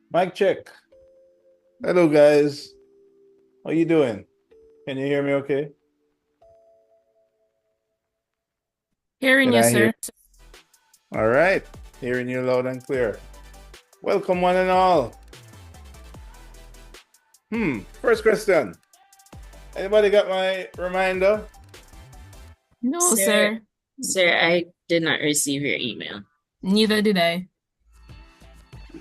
Mic check. Hello, guys. How you doing? Can you hear me okay? Hearing Can you, I hear? sir. All right. Hearing you loud and clear. Welcome, one and all. First question. Anybody got my reminder? No, Sir, sir. I did not receive your email. Neither did I.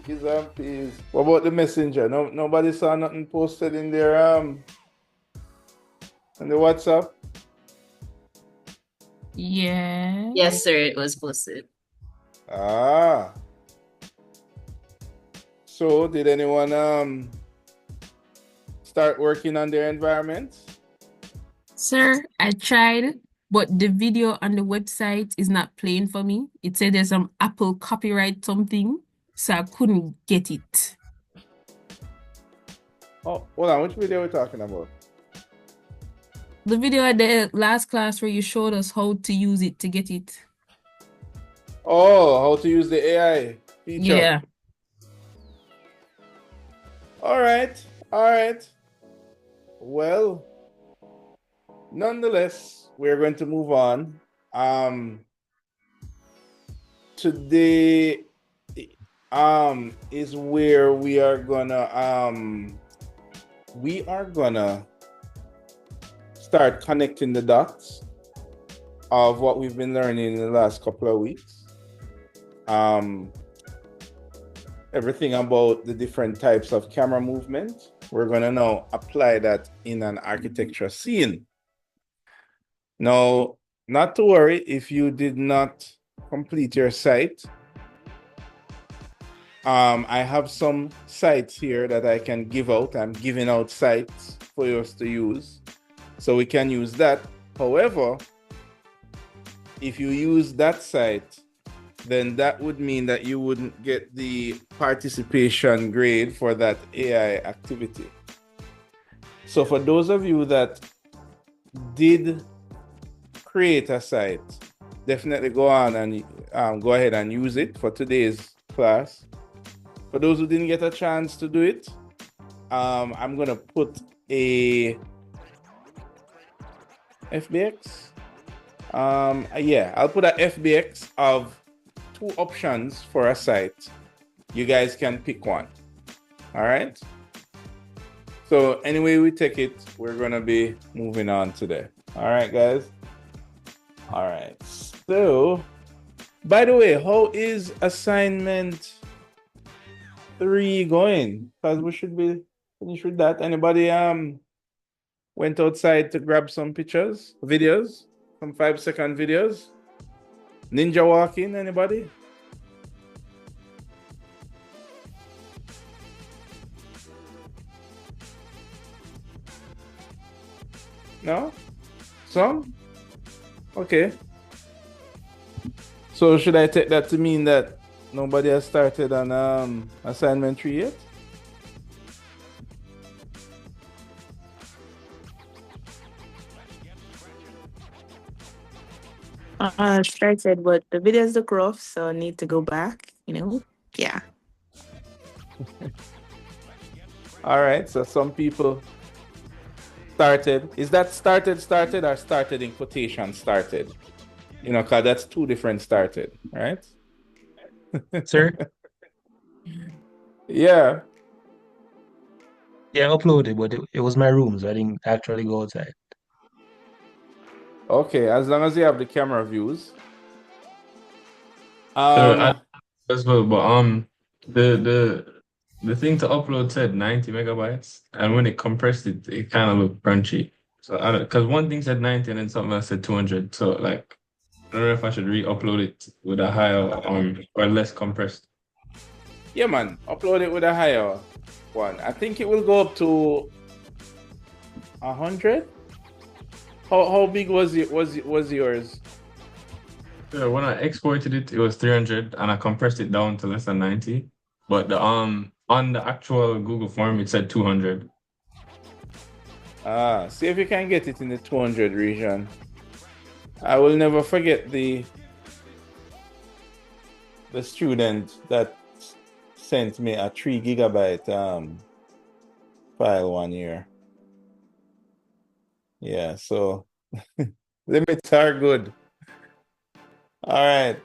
Please and please. What about the messenger? No, nobody saw nothing posted in their in the WhatsApp. Yeah. Yes, sir, it was posted. Ah. So did anyone start working on their environment? Sir, I tried, but the video on the website is not playing for me. It said there's some Apple copyright something, so I couldn't get it. Oh, hold on. Which video are we talking about? The video at the last class where you showed us how to use it to get it. Oh, how to use the AI feature. Yeah. All right. All right. Well, nonetheless, we're going to move on. Today is where we are gonna start connecting the dots of what we've been learning in the last couple of weeks. Everything about the different types of camera movement. We're gonna now apply that in an architecture scene. Now, not to worry if you did not complete your site. I have some sites here that I can give out. I'm giving out sites for us to use. So we can use that. However, if you use that site, then that would mean that you wouldn't get the participation grade for that AI activity. So for those of you that did create a site, definitely go on and go ahead and use it for today's class. For those who didn't get a chance to do it, I'm gonna put a FBX. Yeah, I'll put a FBX of two options for a site. You guys can pick one. All right. So anyway we take it, we're gonna be moving on today. All right, guys. All right. So, by the way, how is assignment 3 going? Because we should be finished with that. Anybody went outside to grab some pictures, videos, some 5-second videos? Ninja walking, anybody? No? Some? Okay. So should I take that to mean that nobody has started on assignment 3 yet? Started, but the videos look rough, so I need to go back. Yeah. All right, so some people started. Is that started or started in quotation started? Because that's two different started, right? Sir? Yeah. Yeah, I uploaded, but it was my room, so I didn't actually go outside. Okay, as long as you have the camera views. So I Um, as well, but the the thing to upload said 90 megabytes, and when it compressed it, it kind of looked crunchy. So I don't, because one thing said 90 and then something else said 200. So like I don't know if I should re-upload it with a higher or less compressed. yeah, man, upload it with a higher one. I think it will go up to 100. How big was yours? So when I exported it, it was 300, and I compressed it down to less than 90. But the on the actual Google form, it said 200. See if you can get it in the 200 region. I will never forget the student that sent me a 3 gigabyte file one year. Yeah, so limits are good. All right.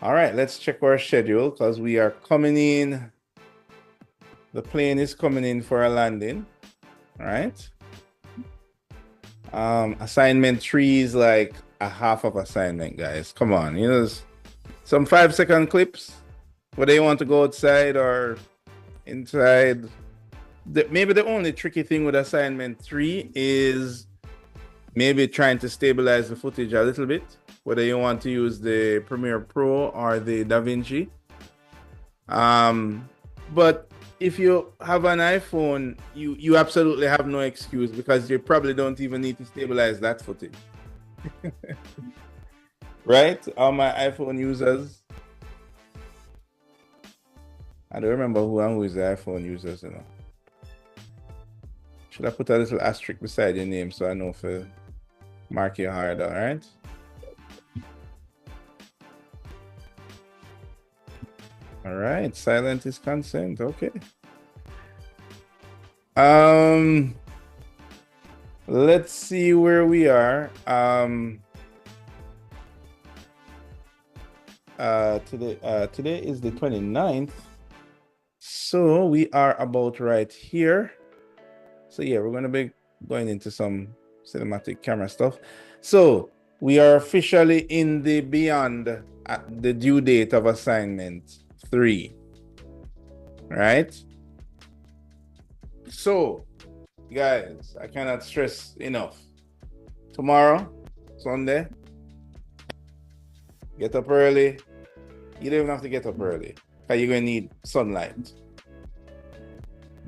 All right, let's check our schedule because we are coming in. The plane is coming in for a landing. All right. Assignment 3 is like a half of assignment, guys. Come on, you know, some 5-second clips. Whether you want to go outside or inside. Maybe the only tricky thing with assignment 3 is maybe trying to stabilize the footage a little bit, whether you want to use the Premiere Pro or the DaVinci. But if you have an iPhone, you absolutely have no excuse because you probably don't even need to stabilize that footage. Right? All my iPhone users. I don't remember who is the iPhone users, you know. Should I put a little asterisk beside your name so I know if mark you hard, all right? All right, silent is consent, okay. Let's see where we are. Today is the 29th. So we are about right here. So yeah, we're gonna be going into some cinematic camera stuff. So we are officially in the beyond the due date of assignment 3. Right? So guys, I cannot stress enough. Tomorrow, Sunday, get up early. You don't even have to get up early because you're gonna need sunlight.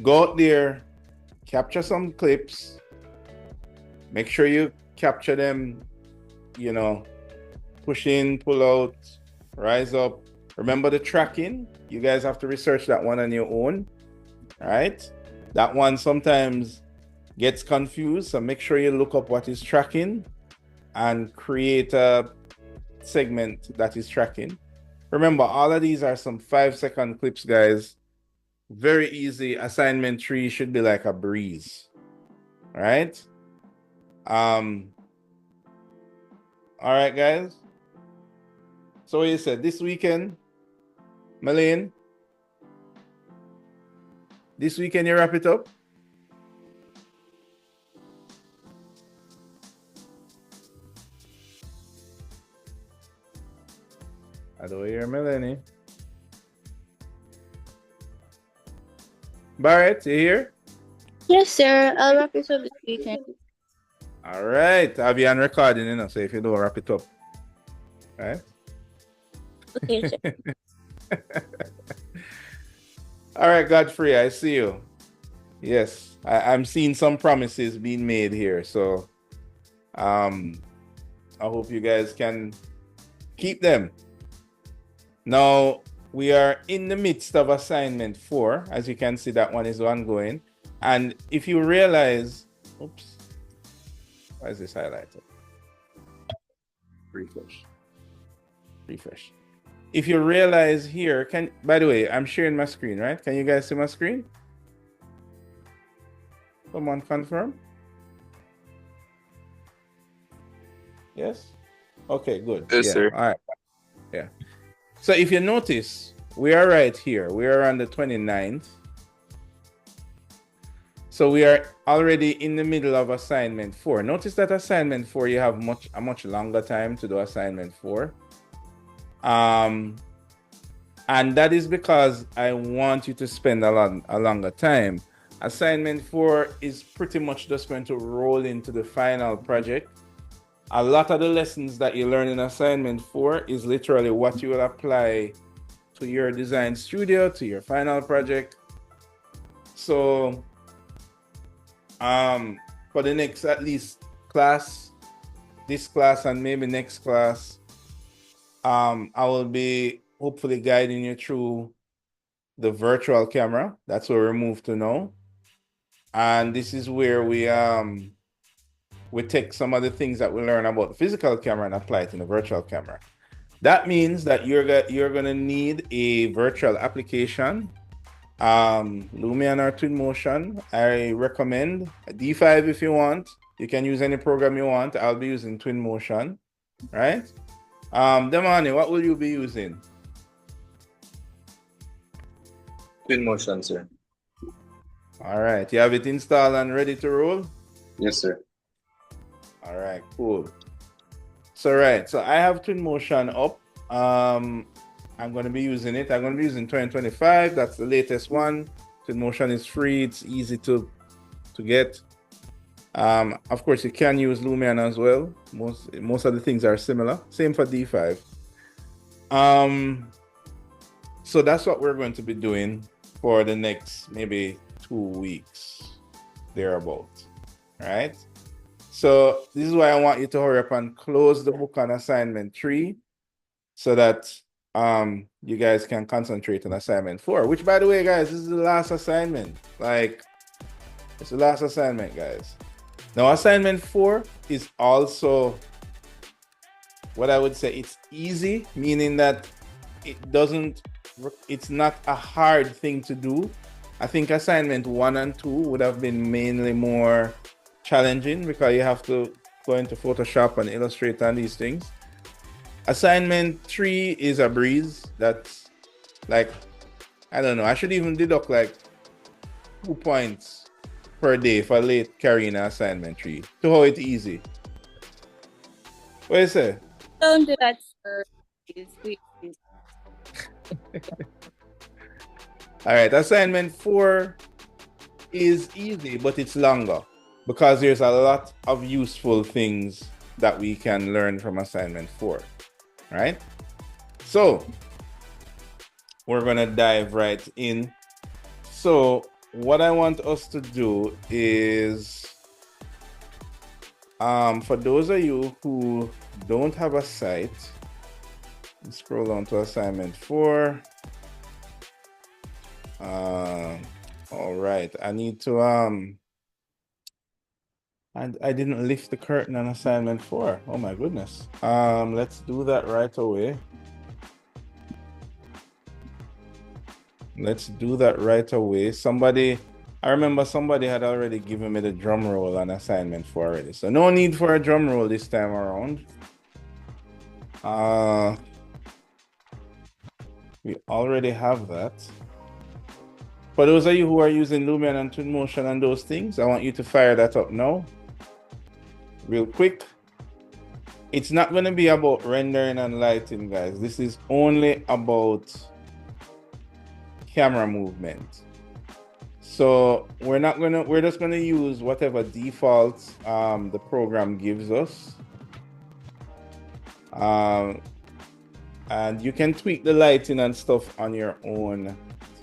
Go out there, capture some clips. Make sure you capture them, you know, push in, pull out, rise up. Remember the tracking. You guys have to research that one on your own. All right? That one sometimes gets confused. So make sure you look up what is tracking and create a segment that is tracking. Remember, all of these are some 5-second clips, guys. Very easy. Assignment 3 should be like a breeze. All right? All right, guys. So what you said this weekend, Malene? This weekend you wrap it up? I don't hear Melanie. Barrett, you here? Yes, sir. I'll wrap it up this weekend. All right. I'll be on recording, you know, so if you don't wrap it up. All right? Okay, sir. All right, Godfrey, I see you. Yes, I'm seeing some promises being made here. So I hope you guys can keep them. Now, we are in the midst of assignment 4. As you can see, that one is ongoing. And if you realize, oops, why is this highlighted? Refresh. If you realize here, by the way, I'm sharing my screen, right? Can you guys see my screen? Someone confirm? Yes? Okay, good. Yes, yeah. sir. All right. Yeah. So if you notice, we are right here. We are on the 29th. So we are already in the middle of assignment 4. Notice that assignment 4, you have a much longer time to do assignment 4. And that is because I want you to spend a longer time. Assignment 4 is pretty much just going to roll into the final project. A lot of the lessons that you learn in assignment 4 is literally what you will apply to your design studio, to your final project. So for the next at least class, this class and maybe next class, I will be hopefully guiding you through the virtual camera. That's where we move to now. And this is where we take some of the things that we learn about the physical camera and apply it in the virtual camera. That means that you're gonna need a virtual application, Lumion or Twinmotion. I recommend D5 if you want. You can use any program you want. I'll be using Twinmotion, right? Demani, what will you be using? Twinmotion, sir. All right, you have it installed and ready to roll? Yes, sir. All right, cool. So I have Twinmotion up. I'm going to be using it. I'm going to be using 2025. That's the latest one. Twinmotion is free. It's easy to get. Of course, you can use Lumion as well. Most of the things are similar. Same for D5. So that's what we're going to be doing for the next maybe 2 weeks, thereabout. Right? So this is why I want you to hurry up and close the book on assignment 3 so that you guys can concentrate on assignment 4, which, by the way, guys, this is the last assignment. Like, it's the last assignment, guys. Now, assignment 4 is also what I would say it's easy, meaning that it's not a hard thing to do. I think assignment 1 and 2 would have been mainly more challenging because you have to go into Photoshop and Illustrator and these things. Assignment 3 is a breeze. That's like, I don't know, I should even deduct like 2 points per day for late carrying assignment 3 to how it's easy. What do you say? Don't do that, sir. Please. All right, assignment 4 is easy, but it's longer because there's a lot of useful things that we can learn from assignment 4, right? So we're gonna dive right in. So what I want us to do is, for those of you who don't have a site, scroll down to assignment 4. All right, I need to I didn't lift the curtain on assignment 4. Oh my goodness. Let's do that right away. Let's do that right away. I remember somebody had already given me the drum roll on assignment 4 already. So no need for a drum roll this time around. We already have that. For those of you who are using Lumion and Twinmotion and those things, I want you to fire that up now. Real quick. It's not going to be about rendering and lighting, guys. This is only about camera movement. So we're just going to use whatever defaults the program gives us. And you can tweak the lighting and stuff on your own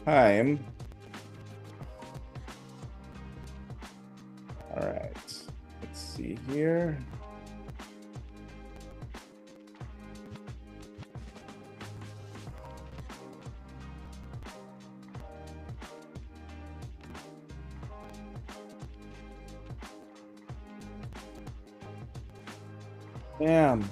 time. All right, let's see here. Damn.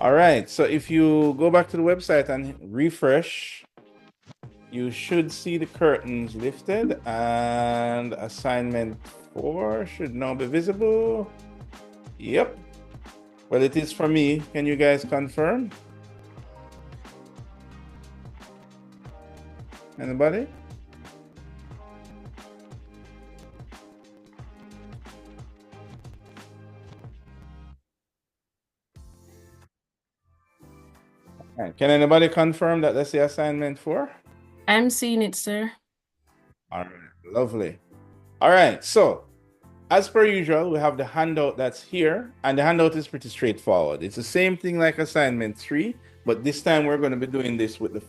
All right, so if you go back to the website and refresh, you should see the curtains lifted and assignment 4 should now be visible. Yep. Well, it is for me. Can you guys confirm? Anybody? All right. Can anybody confirm that that's the assignment 4? I'm seeing it, sir. All right, lovely. All right, so as per usual, we have the handout that's here, and the handout is pretty straightforward. It's the same thing like assignment 3, but this time we're going to be doing this with the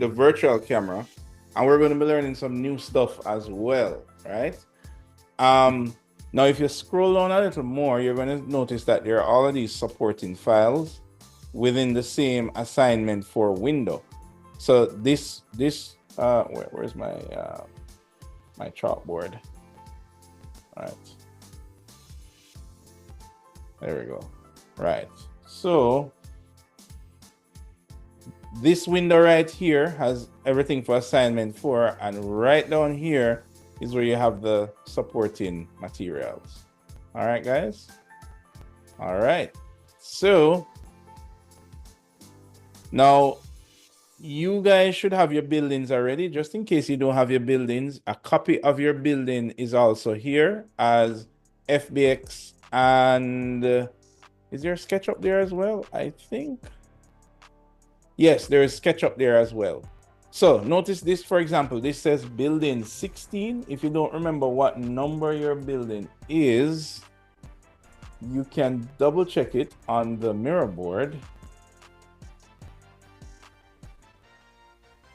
virtual camera, and we're going to be learning some new stuff as well, right? Now, if you scroll down a little more, you're going to notice that there are all of these supporting files within the same assignment 4 window. So where's my my chalkboard? Right. There we go. Right. So this window right here has everything for assignment 4, and right down here is where you have the supporting materials. All right, guys. All right. So now you guys should have your buildings already. Just in case you don't have your buildings, a copy of your building is also here as FBX. And is there a SketchUp there as well? I think. Yes, there is SketchUp there as well. So notice this, for example, this says building 16. If you don't remember what number your building is, you can double check it on the mirror board.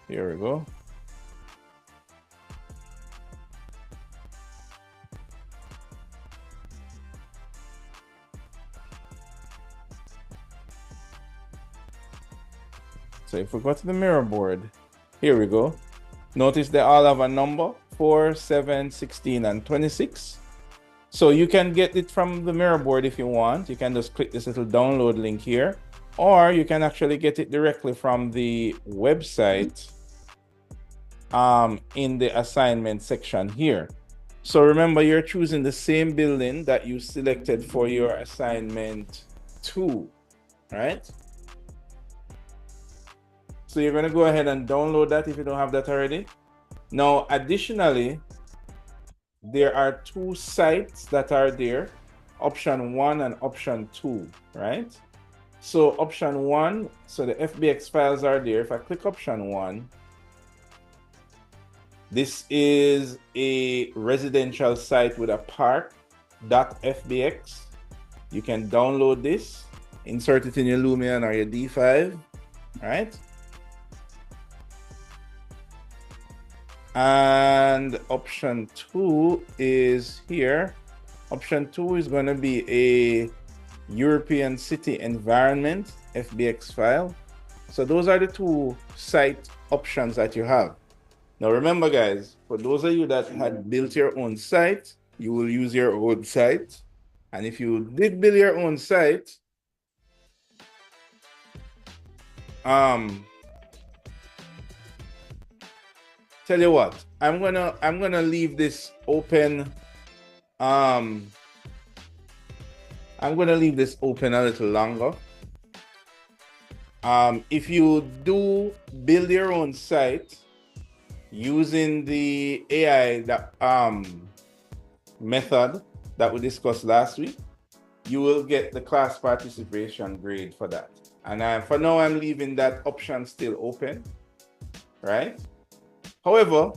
Here we go. So if we go to the mirror board, here we go. Notice they all have a number, 4, 7, 16, and 26. So you can get it from the mirror board if you want. You can just click this little download link here, or you can actually get it directly from the website in the assignment section here. So remember, you're choosing the same building that you selected for your assignment 2, right? So you're going to go ahead and download that if you don't have that already. Now, additionally, there are 2 sites that are there, option 1 and option 2, right? So option 1, so the FBX files are there. If I click option 1, this is a residential site with a park.fbx. You can download this, insert it in your Lumion or your D5, right? And option 2 is here. Option 2 is going to be a European city environment FBX file. So those are the 2 site options that you have. Now remember, guys, for those of you that had built your own site, you will use your own site. And if you did build your own site, tell you what, I'm gonna leave this open. I'm gonna leave this open a little longer. If you do build your own site using the AI method that we discussed last week, you will get the class participation grade for that. And for now, I'm leaving that option still open, right? However,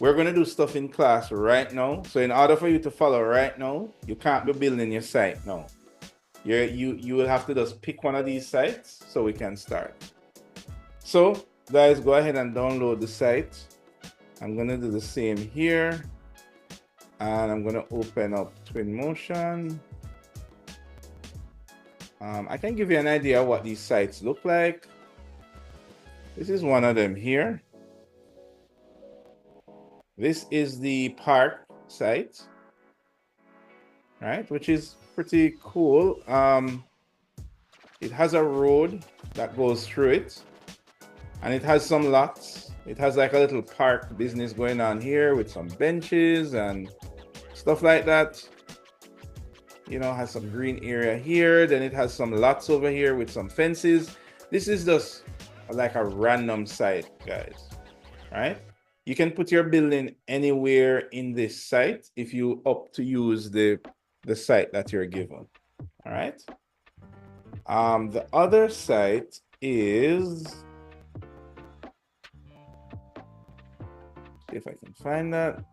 we're going to do stuff in class right now. So in order for you to follow right now, you can't be building your site now. You will have to just pick one of these sites so we can start. So guys, go ahead and download the site. I'm going to do the same here. And I'm going to open up Twinmotion. I can give you an idea of what these sites look like. This is one of them here. This is the park site, right? Which is pretty cool. It has a road that goes through it, and it has some lots. It has like a little park business going on here with some benches and stuff like that. You know, has some green area here. Then it has some lots over here with some fences. This is just like a random site, guys, right? You can put your building anywhere in this site if you opt to use the site that you're given. All right. The other site is, if I can find that.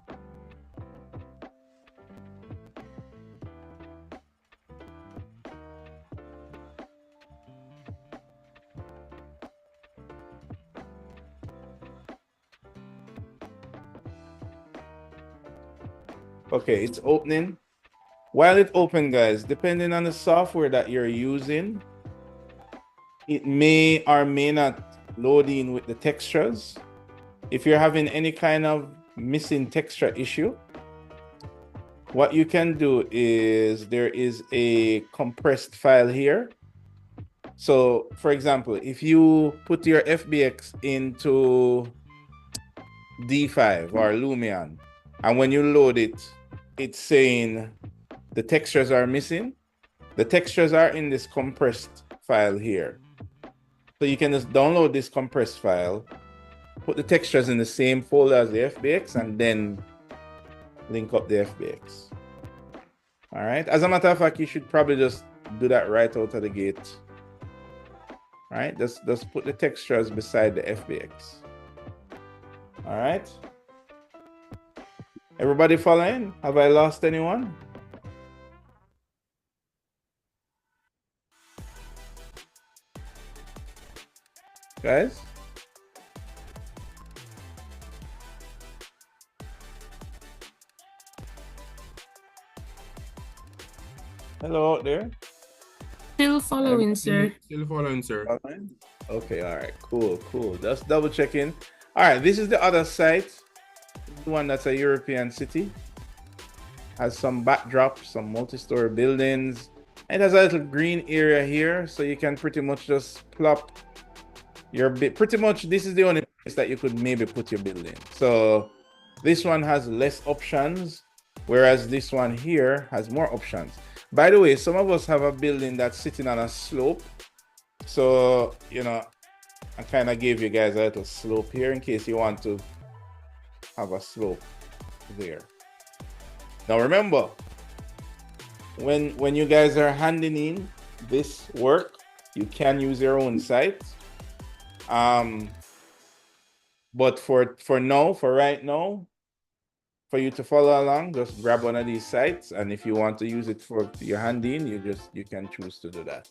Okay, it's opening. While it open, guys, depending on the software that you're using, it may or may not load in with the textures. If you're having any kind of missing texture issue, what you can do is there is a compressed file here. So for example, if you put your FBX into D5 or Lumion, and when you load it, it's saying the textures are missing. The textures are in this compressed file here. So you can just download this compressed file, put the textures in the same folder as the FBX, and then link up the FBX. All right. As a matter of fact, you should probably just do that right out of the gate. All right. Just put the textures beside the FBX. All right. Everybody following? Have I lost anyone? Guys? Hello out there. Still following, sir. Still following, sir. Okay, all right, cool. Just double checking. All right, this is the other site, the one that's a European city. Has some backdrop, some multi-story buildings. It has a little green area here, so you can pretty much just plop your bit. Pretty much, this is the only place that you could maybe put your building. So this one has less options, whereas this one here has more options. By the way, some of us have a building that's sitting on a slope. So, you know, I kind of gave you guys a little slope here in case you want to have a slope there. Now remember, when you guys are handing in this work, you can use your own site. But for right now, for you to follow along, just grab one of these sites, and if you want to use it for your hand in, you can choose to do that.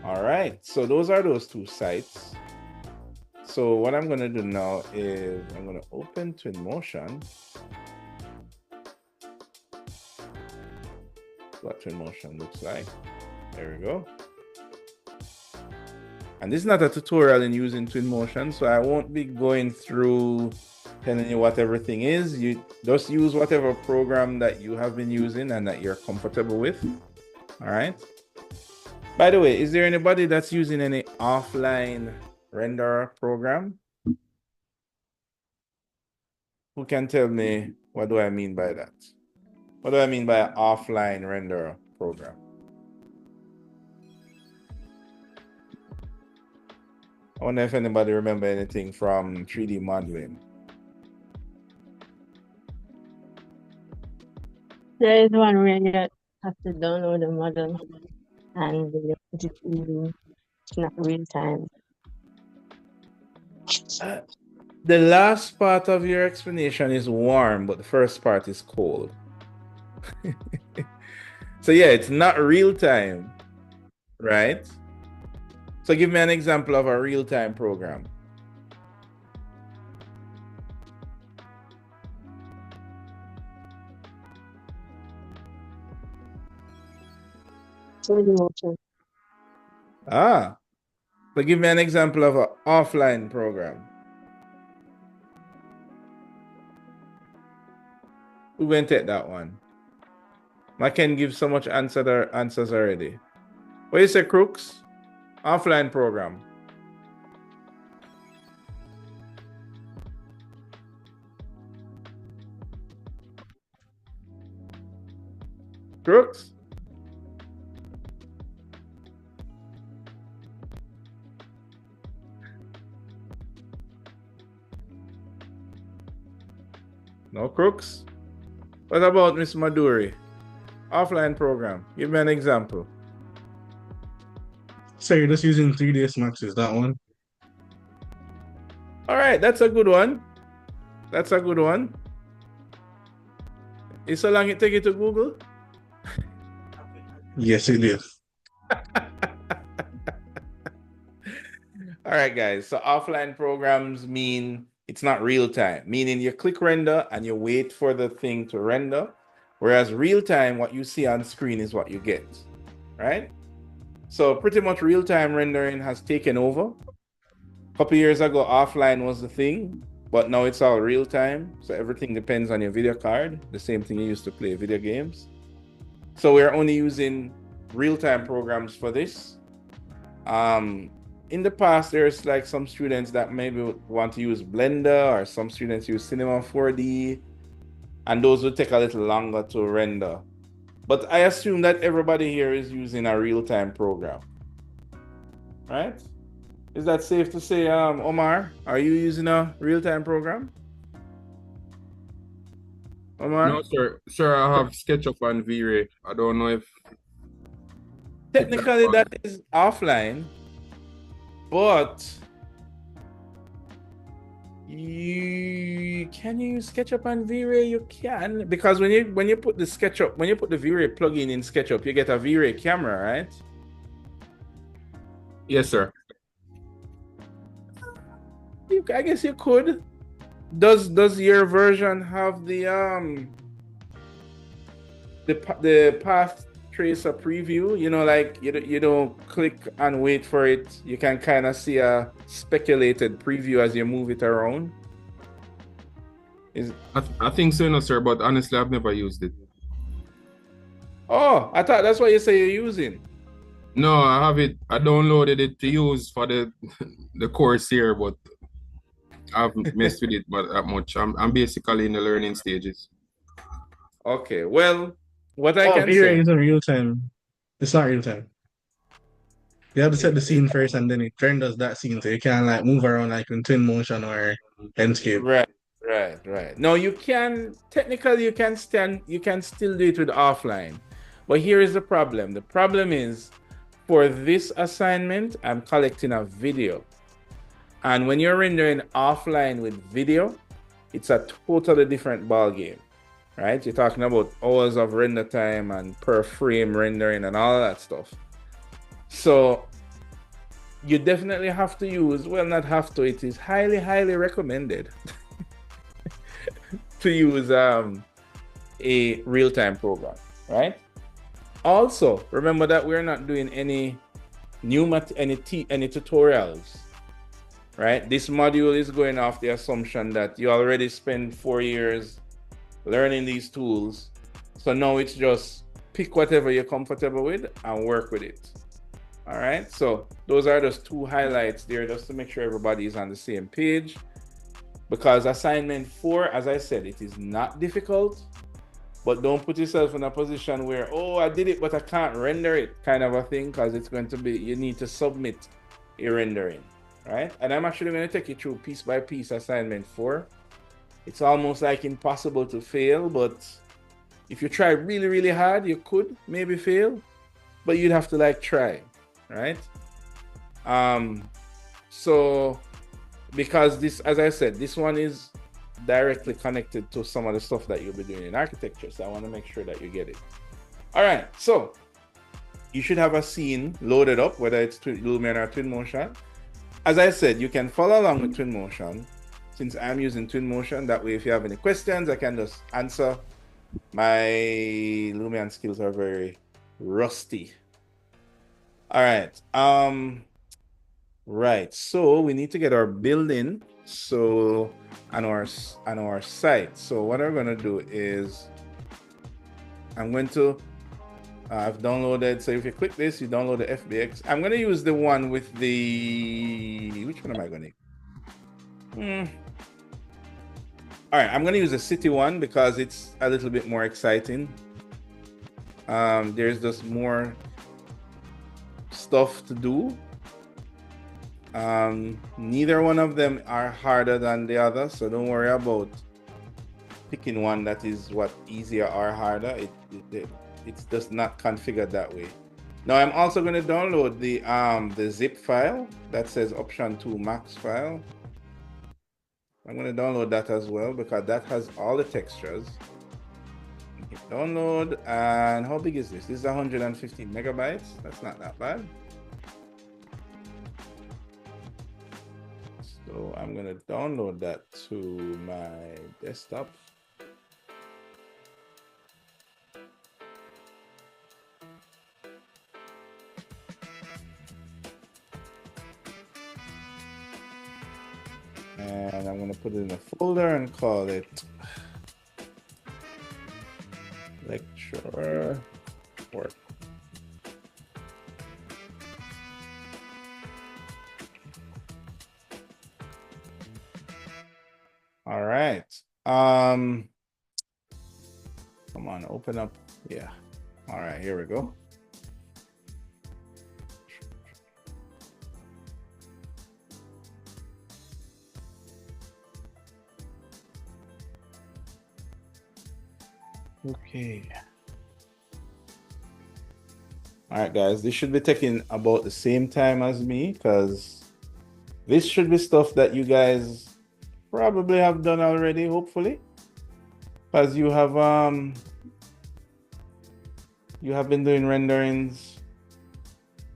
All right, so those are those two sites. So what I'm gonna do now is I'm gonna open Twinmotion. What Twinmotion looks like. There we go. And this is not a tutorial in using Twinmotion, so I won't be going through telling you what everything is. You just use whatever program that you have been using and that you're comfortable with. All right. By the way, is there anybody that's using any offline render program? Who can tell me what do I mean by that? What do I mean by offline render program? I wonder if anybody remember anything from 3D modeling. There is one where you have to download the model and you put it in, it's not real time. The last part of your explanation is warm, but the first part is cold. So yeah, it's not real time, right? So give me an example of a real-time program. Twinmotion. So give me an example of an offline program. Who went take that one? I can give so much answers already. What you say, Crooks? Offline program. Crooks? No Crooks? What about Miss Maduri? Offline program. Give me an example. So you're just using 3ds Max, is that one? All right, that's a good one. That's a good one. Is so long it take you to Google? Yes, it is. All right, guys. So offline programs mean it's not real time, meaning you click render and you wait for the thing to render. Whereas real time, what you see on screen is what you get, right? So pretty much real time rendering has taken over. A couple years ago, offline was the thing. but now it's all real time. So everything depends on your video card, the same thing you used to play video games. So we're only using real-time programs for this. In the past, there's like some students that maybe want to use Blender, or some students use Cinema 4D, and those would take a little longer to render. But I assume that everybody here is using a real-time program, right? Is that safe to say, Omar? Are you using a real-time program? Omar? No, sir. Sir, I have SketchUp and V-Ray. I don't know if Technically, that is offline, but can you use SketchUp and V-Ray? You can, because when you put the V-Ray plugin in SketchUp, you get a V-Ray camera, right? Yes, sir. I guess you could. Does your version have the path tracer preview? You know, like you don't click and wait for it. You can kind of see a speculated preview as you move it around. I think so, no, sir. But honestly, I've never used it. Oh, I thought that's what you say you're using. No, I have it. I downloaded it to use for the the course here, but I haven't messed with it but that much. I'm basically in the learning stages. Okay, well, what I can V-Ray say. isn't real time. It's not real time. You have to set the scene first, and then it renders that scene, so you can like move around like in twin motion or landscape. Right. No, you can technically you can still do it with offline. But here is the problem. The problem is, for this assignment, I'm collecting a video. And when you're rendering offline with video, it's a totally different ball game. Right? You're talking about hours of render time and per frame rendering and all that stuff. So you definitely have to use, well, not have to, it is highly, highly recommended to use a real-time program, right? Also, remember that we're not doing any any tutorials, right? This module is going off the assumption that you already spent 4 years learning these tools. So now it's just pick whatever you're comfortable with and work with it. All right, so those are just two highlights there just to make sure everybody is on the same page. Because assignment 4, as I said, it is not difficult, but don't put yourself in a position where, oh, I did it, but I can't render it, kind of a thing, because it's going to be, you need to submit a rendering, right? And I'm actually going to take you through piece by piece assignment 4. It's almost like impossible to fail, but if you try really, really hard, you could maybe fail, but you'd have to like try, right? So because this, as I said, this one is directly connected to some of the stuff that you'll be doing in architecture, so I want to make sure that you get it. All right, so you should have a scene loaded up, whether it's Lumion or Twinmotion. As I said, you can follow along with Twinmotion. Since I'm using Twinmotion, that way if you have any questions, I can just answer. My Lumion skills are very rusty. All right. Right. So we need to get our building on our site. So what I'm going to do is I'm going to I've downloaded. So if you click this, you download the FBX. I'm going to use the one with the, which one am I going to? All right, I'm going to use the city one because it's a little bit more exciting. There's just more stuff to do. Neither one of them are harder than the other, so don't worry about picking one that is easier or harder. It's just not configured that way. Now I'm also going to download the zip file that says option 2 max file. I'm going to download that as well because that has all the textures. Hit download, and how big is this? This is 115 megabytes. That's not that bad. So I'm going to download that to my desktop. And I'm going to put it in a folder and call it lecture work. All right. Come on, open up. Yeah. All right, here we go. Okay. All right, guys, this should be taking about the same time as me because this should be stuff that you guys probably have done already, hopefully. Because you have been doing renderings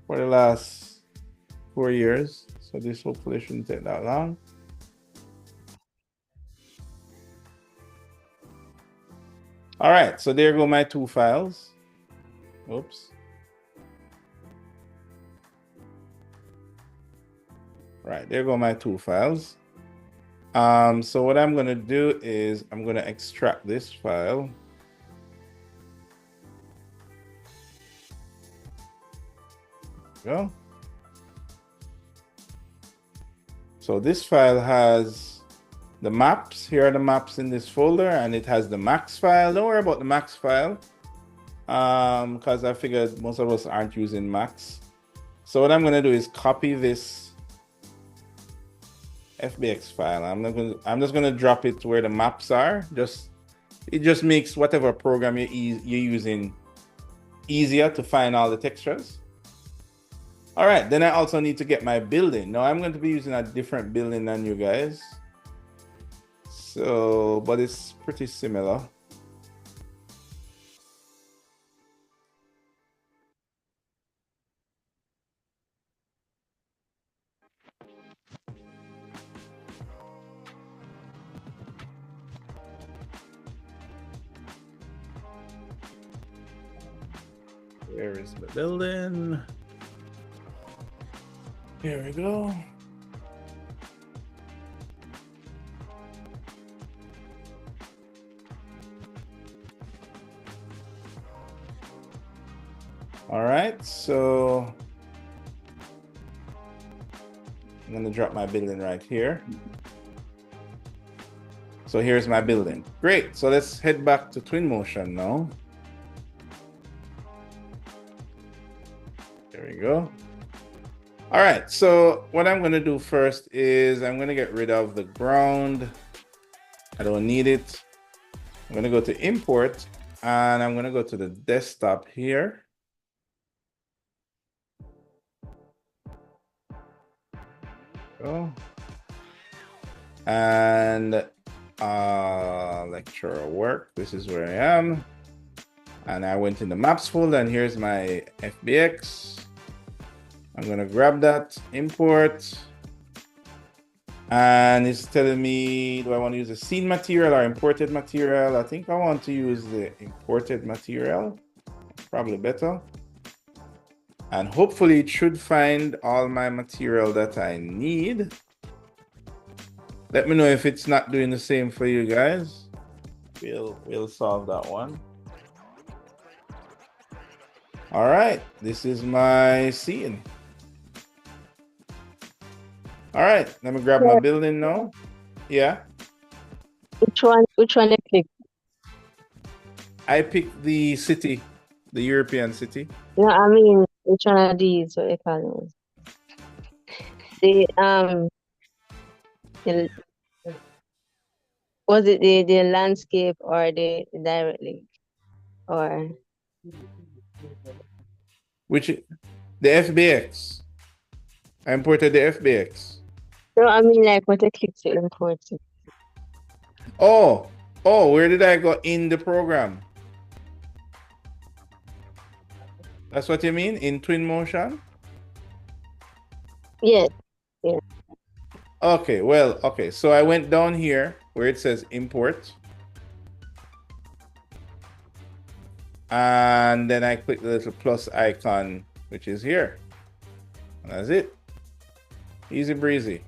for the last 4 years. So this hopefully shouldn't take that long. All right, so there go my 2 files. Oops. Right, there go my 2 files. So what I'm gonna do is I'm gonna extract this file. Go. So this file has the maps. Here are the maps in this folder, and it has the max file. Don't worry about the max file, because I figured most of us aren't using max. So what I'm gonna do is copy this FBX file. I'm just gonna drop it where the maps are. It just makes whatever program you're using easier to find all the textures. All right, then I also need to get my building. Now I'm going to be using a different building than you guys. So, but it's pretty similar. Where is the building? Here we go. All right, so I'm gonna drop my building right here. So here's my building. Great, so let's head back to Twinmotion now. There we go. All right, so what I'm gonna do first is I'm gonna get rid of the ground. I don't need it. I'm gonna go to import and I'm gonna go to the desktop here. Go. And lecture work. This is where I am. And I went in the maps folder and here's my FBX. I'm gonna grab that, import. And it's telling me, do I want to use a scene material or imported material? I think I want to use the imported material, probably better. And hopefully it should find all my material that I need. Let me know if it's not doing the same for you guys. We'll solve that one. All right, this is my scene. All right, let me grab my building now. Yeah. Which one you pick? I picked the city, the European city. No, I mean, which one of these, what you call them? Was it the landscape or the direct link? Or Which, the FBX. I imported the FBX. no, I mean like what I click to import it. Oh, where did I go in the program? That's what you mean in Twinmotion? Yes. Yeah. Okay, well, okay. So I went down here where it says import. And then I click the little plus icon, which is here. And that's it. Easy breezy.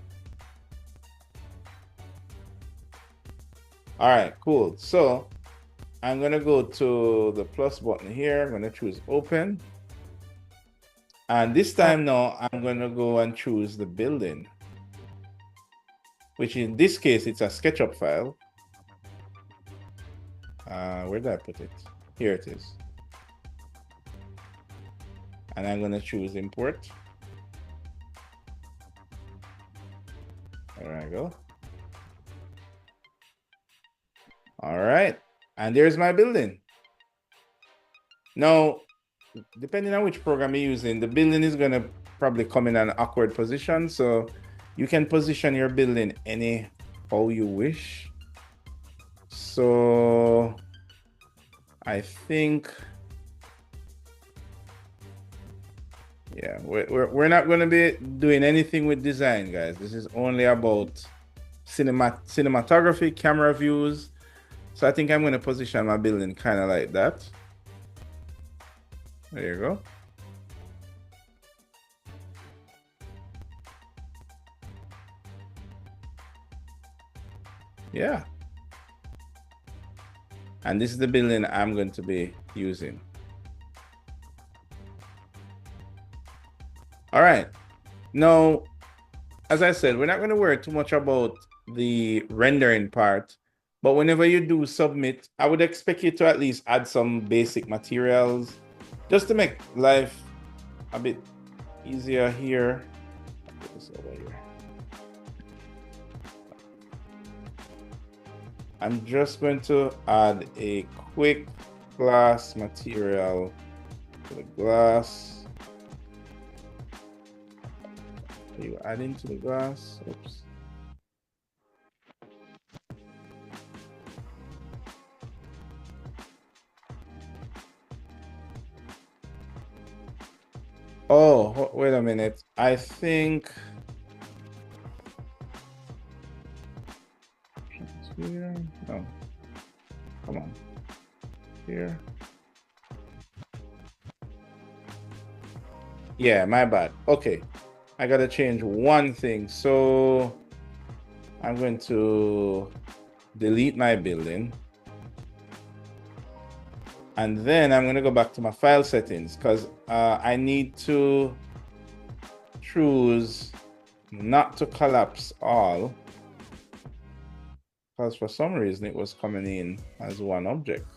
All right, cool. So I'm gonna go to the plus button here. I'm gonna choose open. And this time now, I'm gonna go and choose the building, which in this case, it's a SketchUp file. Where did I put it? Here it is. And I'm gonna choose import. There I go. All right, and there's my building. Now, depending on which program you're using, the building is gonna probably come in an awkward position, so you can position your building any how you wish. So I think, yeah, we're not gonna be doing anything with design, guys. This is only about cinematography, camera views. So I think I'm gonna position my building kind of like that. There you go. Yeah. And this is the building I'm going to be using. All right. Now, as I said, we're not going to worry too much about the rendering part, but whenever you do submit, I would expect you to at least add some basic materials just to make life a bit easier here. Put this over here. I'm just going to add a quick glass material to the glass. Are you adding to the glass? Oops. Oh, wait a minute. I think here. No. Come on. Here. Yeah, my bad. Okay. I gotta change one thing. So I'm going to delete my building. And then I'm gonna go back to my file settings because I need to choose not to collapse all. Because for some reason it was coming in as one object.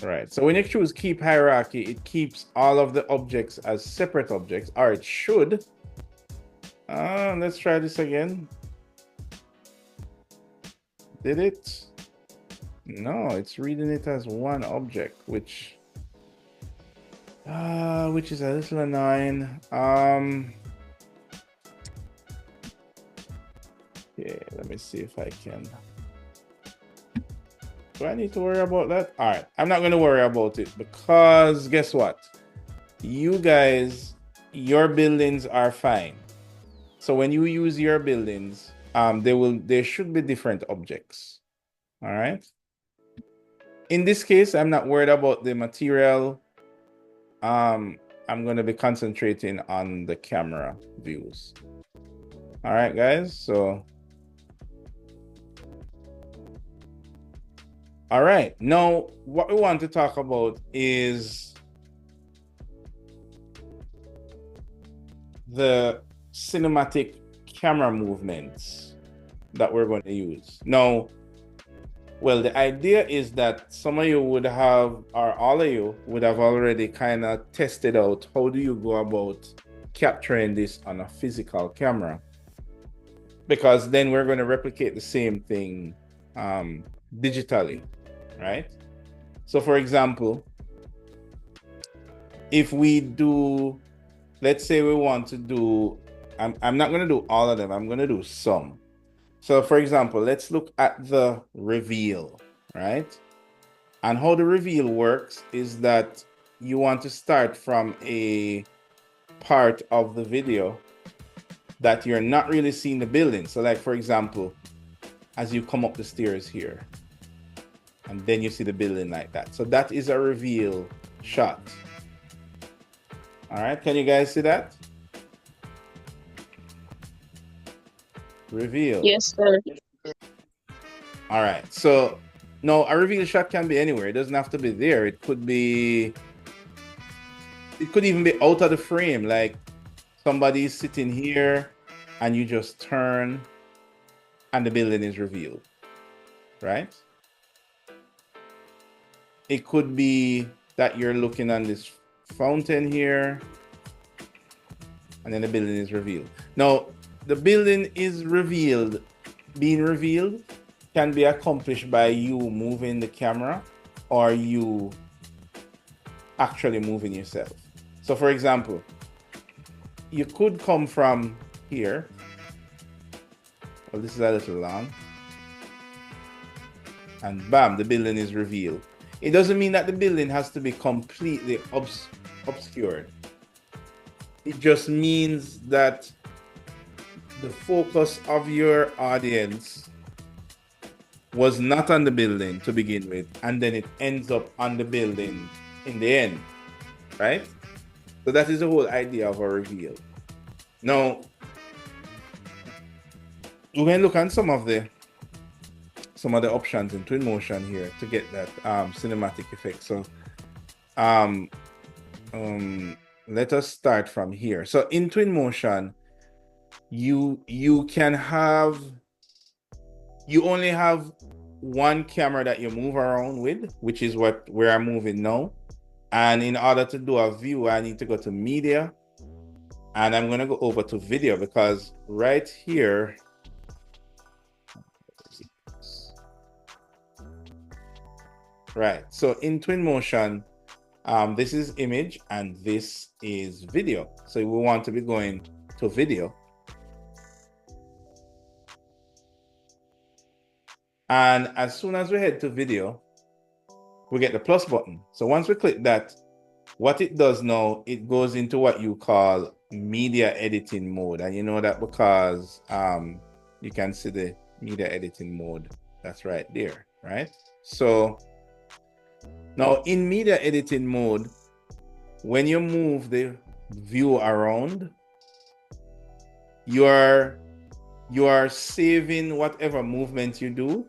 Right, so when you choose keep hierarchy, it keeps all of the objects as separate objects, or it should. Let's try this again. Did it? No, it's reading it as one object, which is a little annoying. Yeah, let me see if I can. Do I need to worry about that? All right, I'm not going to worry about it because guess what? You guys, your buildings are fine. So when you use your buildings, there should be different objects. All right. In this case, I'm not worried about the material. I'm going to be concentrating on the camera views. All right, guys. So. All right, now what we want to talk about is the cinematic camera movements that we're going to use. Now, well, the idea is that some of you would have, or all of you would have already kind of tested out how do you go about capturing this on a physical camera, because then we're going to replicate the same thing digitally. Right? So for example, if we do, let's say we want to do, I'm not going to do all of them, I'm going to do some. So for example, let's look at the reveal, right? And how the reveal works is that you want to start from a part of the video that you're not really seeing the building. So like, for example, as you come up the stairs here, and then you see the building like that. So that is a reveal shot. All right, can you guys see that? reveal. Yes, sir. All right. So no, a reveal shot can be anywhere. It doesn't have to be there. It could even be out of the frame. Like somebody's sitting here and you just turn and the building is revealed. Right? It could be that you're looking on this fountain here and then the building is revealed. Now, the building is being revealed can be accomplished by you moving the camera or you actually moving yourself. So for example, you could come from here. Well, this is a little long. And bam, the building is revealed. It doesn't mean that the building has to be completely obscured. It just means that the focus of your audience was not on the building to begin with, and then it ends up on the building in the end, right? So that is the whole idea of a reveal. Now, we can look on some of the options in Twinmotion here to get that cinematic effect. So let us start from here. So in Twinmotion, you only have one camera that you move around with, which is where I'm moving now. And in order to do a view, I need to go to media, and I'm going to go over to video, because right here, right, so in Twinmotion, this is image and this is video. So we want to be going to video. And as soon as we head to video, we get the plus button. So once we click that, what it does now, it goes into what you call media editing mode. And you know that because you can see the media editing mode. That's right there, right? So now in media editing mode, when you move the view around, you are saving whatever movement you do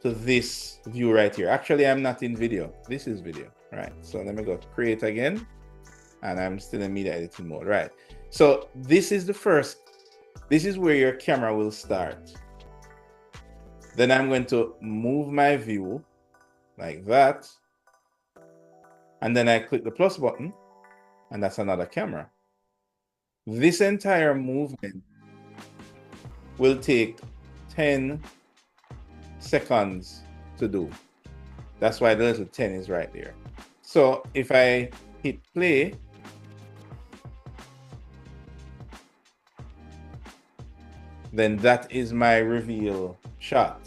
to this view right here. Actually, I'm not in video. This is video, right? So let me go create again, and I'm still in media editing mode, right? So this is where your camera will start. Then I'm going to move my view like that. And then I click the plus button, and that's another camera. This entire movement will take 10 seconds to do. That's why the little 10 is right there. So if I hit play, then that is my reveal shot.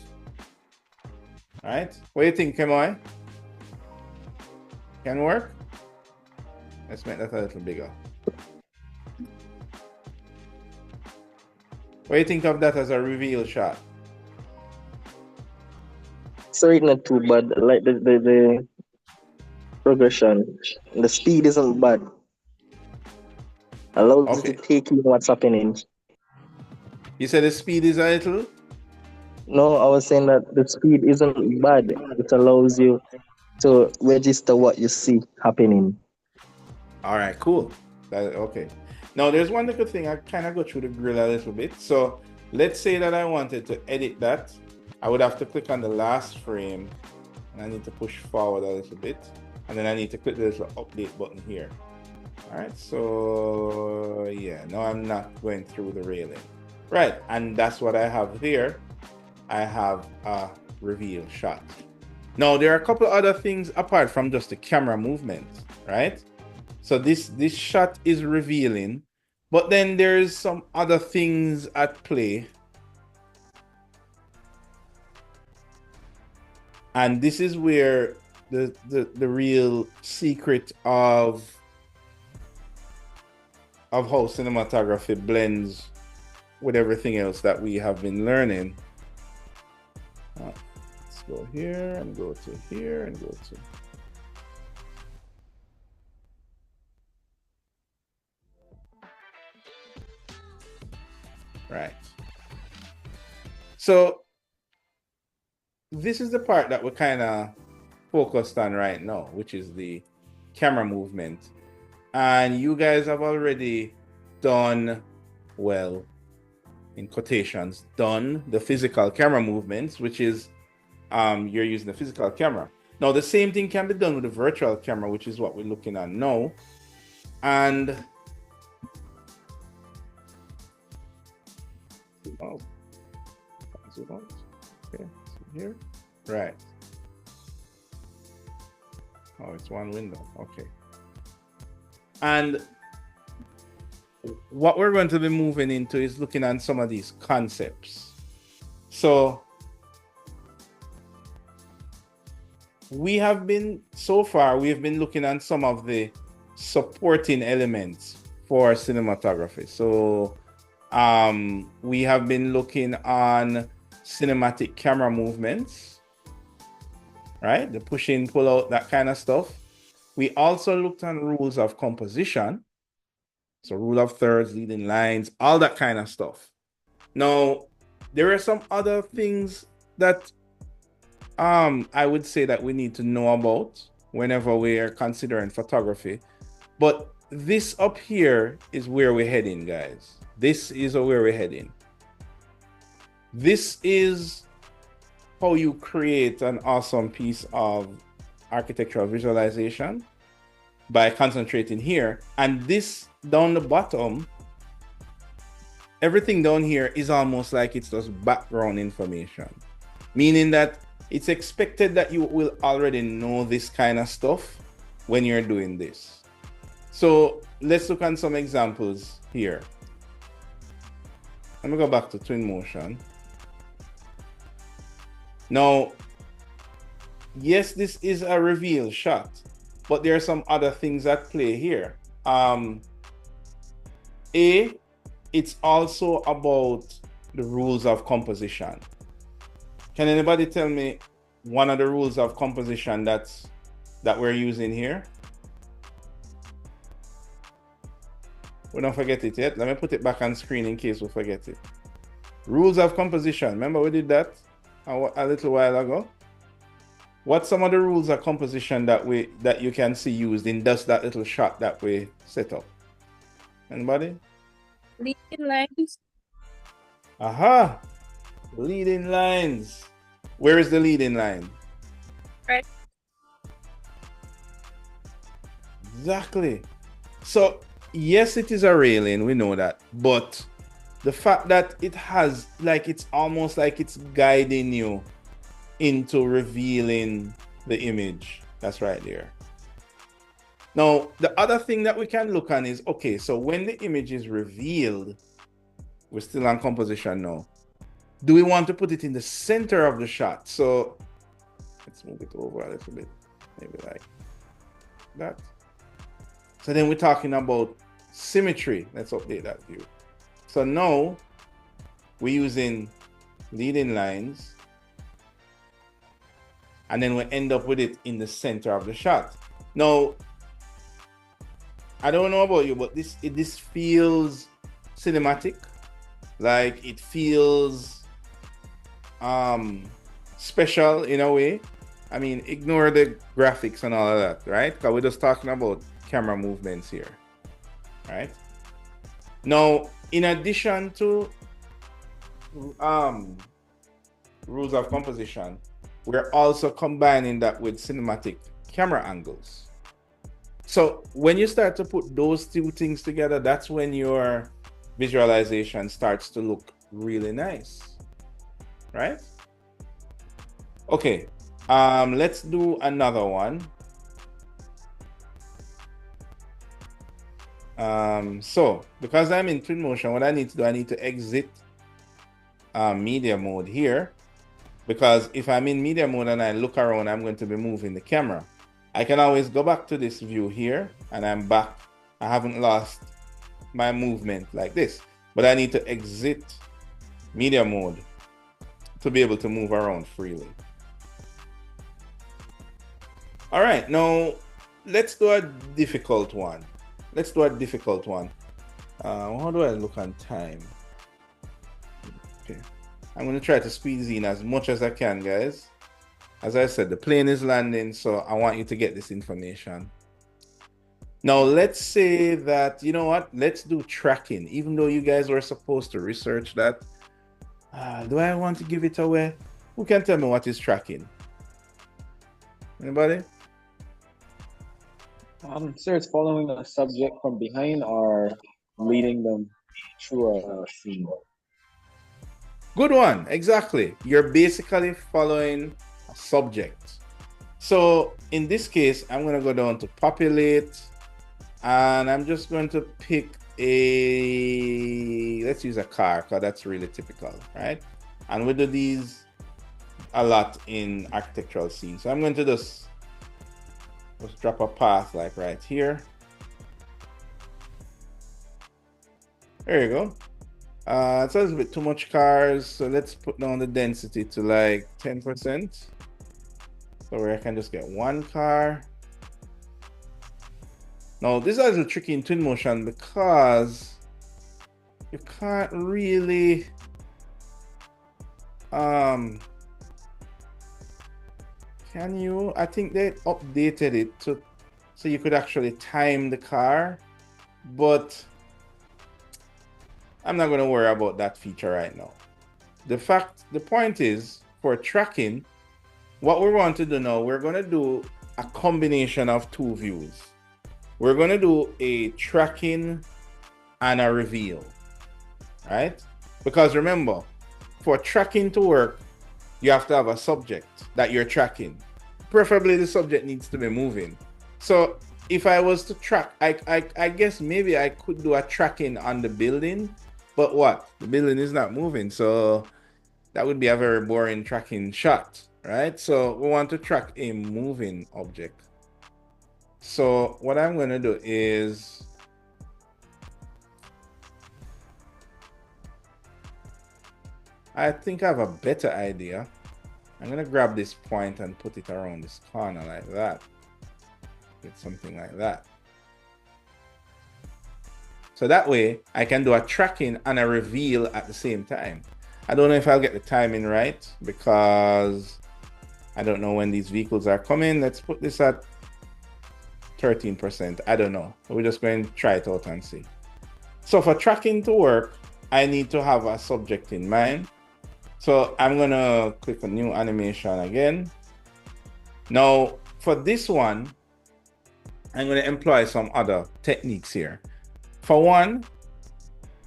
All right, what do you think, Kemoy? Can work? Let's make that a little bigger. What do you think of that as a reveal shot? So it's not too bad. Like the progression, the speed isn't bad. Allows you to take in what's happening. You said the speed is a little? No, I was saying that the speed isn't bad. It allows you to register what you see happening. All right, cool. Okay. Now there's one little thing. I kind of go through the grill a little bit. So let's say that I wanted to edit that. I would have to click on the last frame, and I need to push forward a little bit, and then I need to click the little update button here. All right, so yeah, no, I'm not going through the railing. Right, and that's what I have here. I have a reveal shot. Now there are a couple other things apart from just the camera movement, right? So this shot is revealing, but then there's some other things at play. And this is where the real secret of how cinematography blends with everything else that we have been learning. Let's go here and go to here and go to. Right. So this is the part that we're kind of focused on right now, which is the camera movement. And you guys have already done, well, in quotations, done the physical camera movements, which is you're using the physical camera. Now, the same thing can be done with the virtual camera, which is what we're looking at now. And oh, okay, so here, right. Oh, it's one window. Okay. And what we're going to be moving into is looking at some of these concepts. So we have been, so far, we've been looking at some of the supporting elements for cinematography. So we have been looking on cinematic camera movements, right? The push in, pull out, that kind of stuff. We also looked on rules of composition. So rule of thirds, leading lines, all that kind of stuff. Now, there are some other things that I would say that we need to know about whenever we are considering photography. But this up here is where we're heading, guys. This is where we're heading. This is how you create an awesome piece of architectural visualization by concentrating here. And this down the bottom, everything down here is almost like it's just background information, meaning that it's expected that you will already know this kind of stuff when you're doing this. So let's look at some examples here. Let me go back to Twinmotion. Now, yes, this is a reveal shot, but there are some other things at play here. It's also about the rules of composition. Can anybody tell me one of the rules of composition that we're using here? We don't forget it yet. Let me put it back on screen in case we forget it. Rules of composition. Remember we did that a little while ago? What's some of the rules of composition that you can see used in just that little shot that we set up? Anybody? Leading lines. Aha! Leading lines. Where is the leading line? Right. Exactly. So, yes, it is a railing, we know that. But the fact that it has, like, it's almost like it's guiding you into revealing the image. That's right there. Now, the other thing that we can look on is, okay, so when the image is revealed, we're still on composition now. Do we want to put it in the center of the shot? So let's move it over a little bit, maybe like that. So then we're talking about symmetry. Let's update that view. So now we're using leading lines, and then we end up with it in the center of the shot. Now, I don't know about you, but this feels cinematic. Like it feels special in a way. I mean, ignore the graphics and all of that, right? Because we're just talking about camera movements here, right? Now, in addition to rules of composition, we're also combining that with cinematic camera angles. So when you start to put those two things together, that's when your visualization starts to look really nice, right? Okay, let's do another one. So because I'm in Twinmotion, what I need to do, I need to exit media mode here, because if I'm in media mode and I look around, I'm going to be moving the camera. I can always go back to this view here and I'm back. I haven't lost my movement like this, but I need to exit media mode to be able to move around freely. All right, now let's do a difficult one. Let's do a difficult one. How do I look on time? Okay. I'm going to try to squeeze in as much as I can, guys. As I said, the plane is landing, so I want you to get this information. Now, let's say that, you know what? Let's do tracking, even though you guys were supposed to research that. Do I want to give it away? Who can tell me what is tracking? Anybody? Sir, it's following a subject from behind or leading them through a scene. Good one, exactly. You're basically following a subject. So in this case, I'm going to go down to populate, and I'm just going to pick let's use a car, because that's really typical, right? And we do these a lot in architectural scenes. So I'm going to just drop a path like right here. There you go. It's a little bit too much cars, so let's put down the density to like 10%. So where I can just get one car. Now this is a little tricky in Twinmotion because you can't really can you? I think they updated it to so you could actually time the car, but I'm not going to worry about that feature right now. The point is, for tracking, what we want to do now, we're going to do a combination of two views. We're going to do a tracking and a reveal, right? Because remember, for tracking to work, you have to have a subject that you're tracking. Preferably the subject needs to be moving. So if I was to track, I guess maybe I could do a tracking on the building, but what? The building is not moving, so that would be a very boring tracking shot, right? So we want to track a moving object. So what I'm going to do is I think I have a better idea. I'm going to grab this point and put it around this corner like that. Get something like that. So that way I can do a tracking and a reveal at the same time. I don't know if I'll get the timing right because I don't know when these vehicles are coming. Let's put this at 13%. I don't know. We're just going to try it out and see. So for tracking to work, I need to have a subject in mind. So I'm going to click on new animation again. Now for this one, I'm going to employ some other techniques here. For one,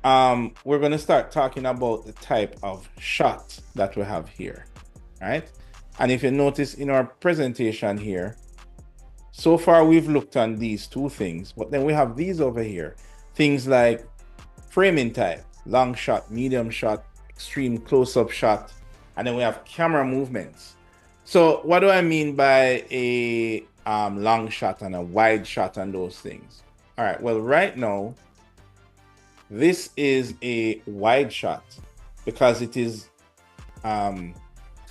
we're going to start talking about the type of shot that we have here, right? And if you notice in our presentation here, so far we've looked on these two things, but then we have these over here. Things like framing type, long shot, medium shot, extreme close-up shot, and then we have camera movements. So what do I mean by a long shot and a wide shot and those things? All right, well, right now, this is a wide shot because it is kind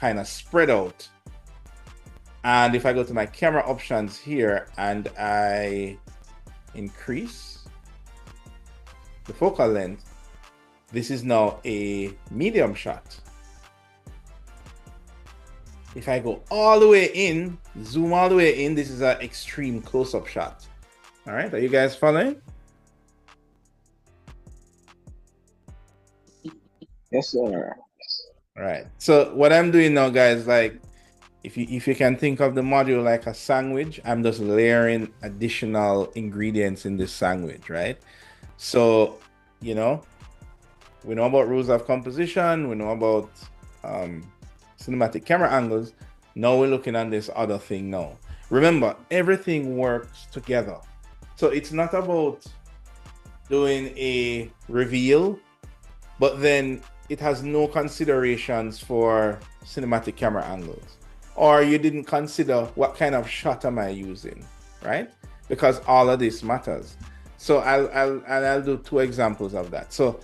of spread out. And if I go to my camera options here and I increase the focal length, this is now a medium shot. If I go all the way in, zoom all the way in, this is an extreme close-up shot. All right, are you guys following? Yes, sir. All right. So what I'm doing now, guys, like if you can think of the module like a sandwich, I'm just layering additional ingredients in this sandwich, right? So, you know, we know about rules of composition, we know about cinematic camera angles. Now we're looking at this other thing now. Remember, everything works together. So it's not about doing a reveal, but then it has no considerations for cinematic camera angles. Or you didn't consider what kind of shot am I using, right? Because all of this matters. So I'll do two examples of that. So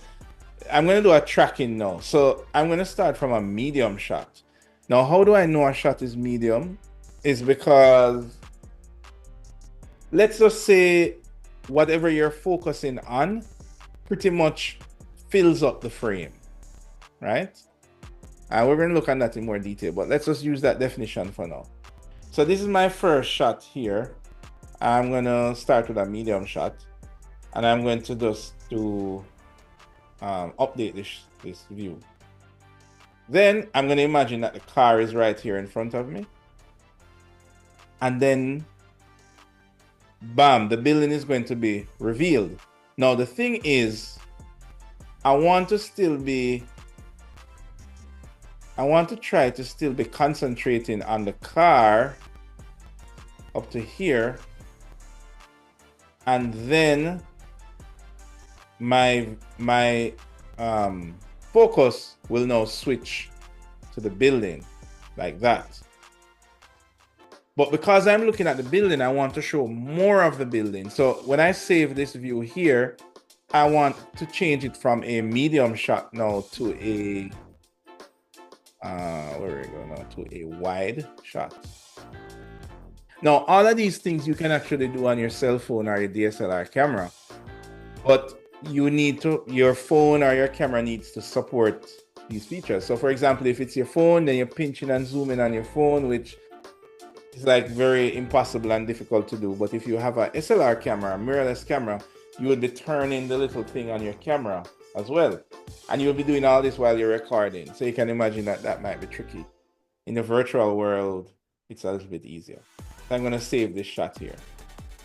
I'm going to do a tracking now. So I'm going to start from a medium shot. Now, how do I know a shot is medium? Is because let's just say whatever you're focusing on pretty much fills up the frame, right? And we're going to look at that in more detail, but let's just use that definition for now. So this is my first shot here. I'm going to start with a medium shot, and I'm going to just do update this view. Then I'm going to imagine that the car is right here in front of me. And then, bam, the building is going to be revealed. Now, the thing is, I want to try to still be concentrating on the car up to here. And then my focus will now switch to the building like that. But because I'm looking at the building, I want to show more of the building. So when I save this view here, I want to change it from a medium shot now to a where we go now, to a wide shot. Now, all of these things you can actually do on your cell phone or your DSLR camera, but your phone or your camera needs to support these features. So for example, if it's your phone, then you're pinching and zooming on your phone, which is like very impossible and difficult to do. But if you have a SLR camera, a mirrorless camera, you would be turning the little thing on your camera as well. And you'll be doing all this while you're recording. So you can imagine that might be tricky. In the virtual world, it's a little bit easier. So I'm going to save this shot here.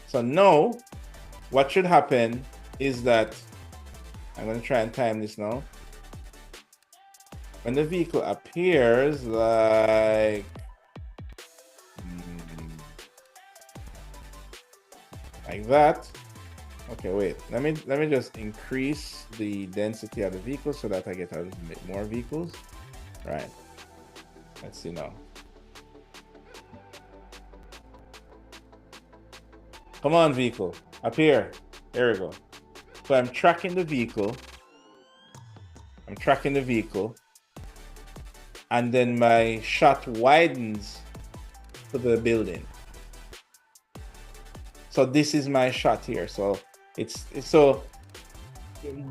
So now, what should happen is that I'm going to try and time this now. When the vehicle appears, like that. Okay, wait. Let me just increase the density of the vehicle so that I get a little bit more vehicles. Right. Let's see now. Come on, vehicle. Up here. There we go. So I'm tracking the vehicle. And then my shot widens to the building. So this is my shot here. So it's so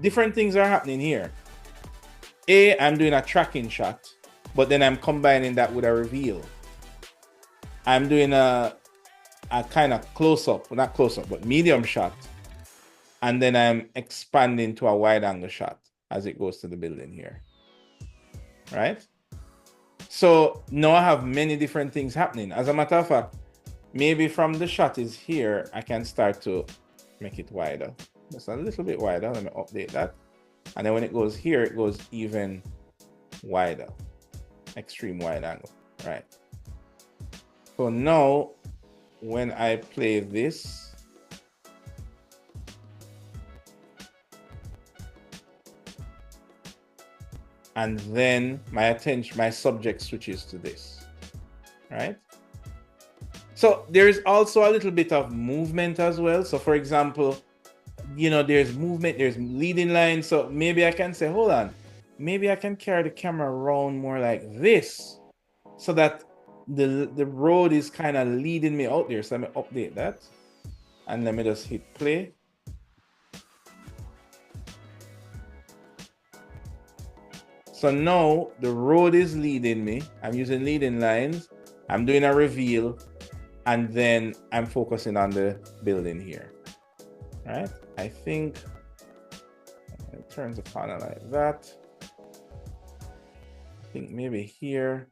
different things are happening here. I'm doing a tracking shot, but then I'm combining that with a reveal. I'm doing a kind of close-up, not close-up, but medium shot. And then I'm expanding to a wide angle shot as it goes to the building here. Right? So now I have many different things happening. As a matter of fact, maybe from the shot is here, I can start to make it wider. Just a little bit wider. Let me update that. And then when it goes here, it goes even wider. Extreme wide angle. Right. So now, when I play this, and then my subject switches to this, right? So there's also a little bit of movement as well. So for example, there's movement, there's leading lines. So maybe I can say, hold on, maybe I can carry the camera around more like this so that the road is kind of leading me out there. So let me update that. And let me just hit play. So now the road is leading me. I'm using leading lines. I'm doing a reveal. And then I'm focusing on the building here. All right. I think it turns the corner like that. I think maybe here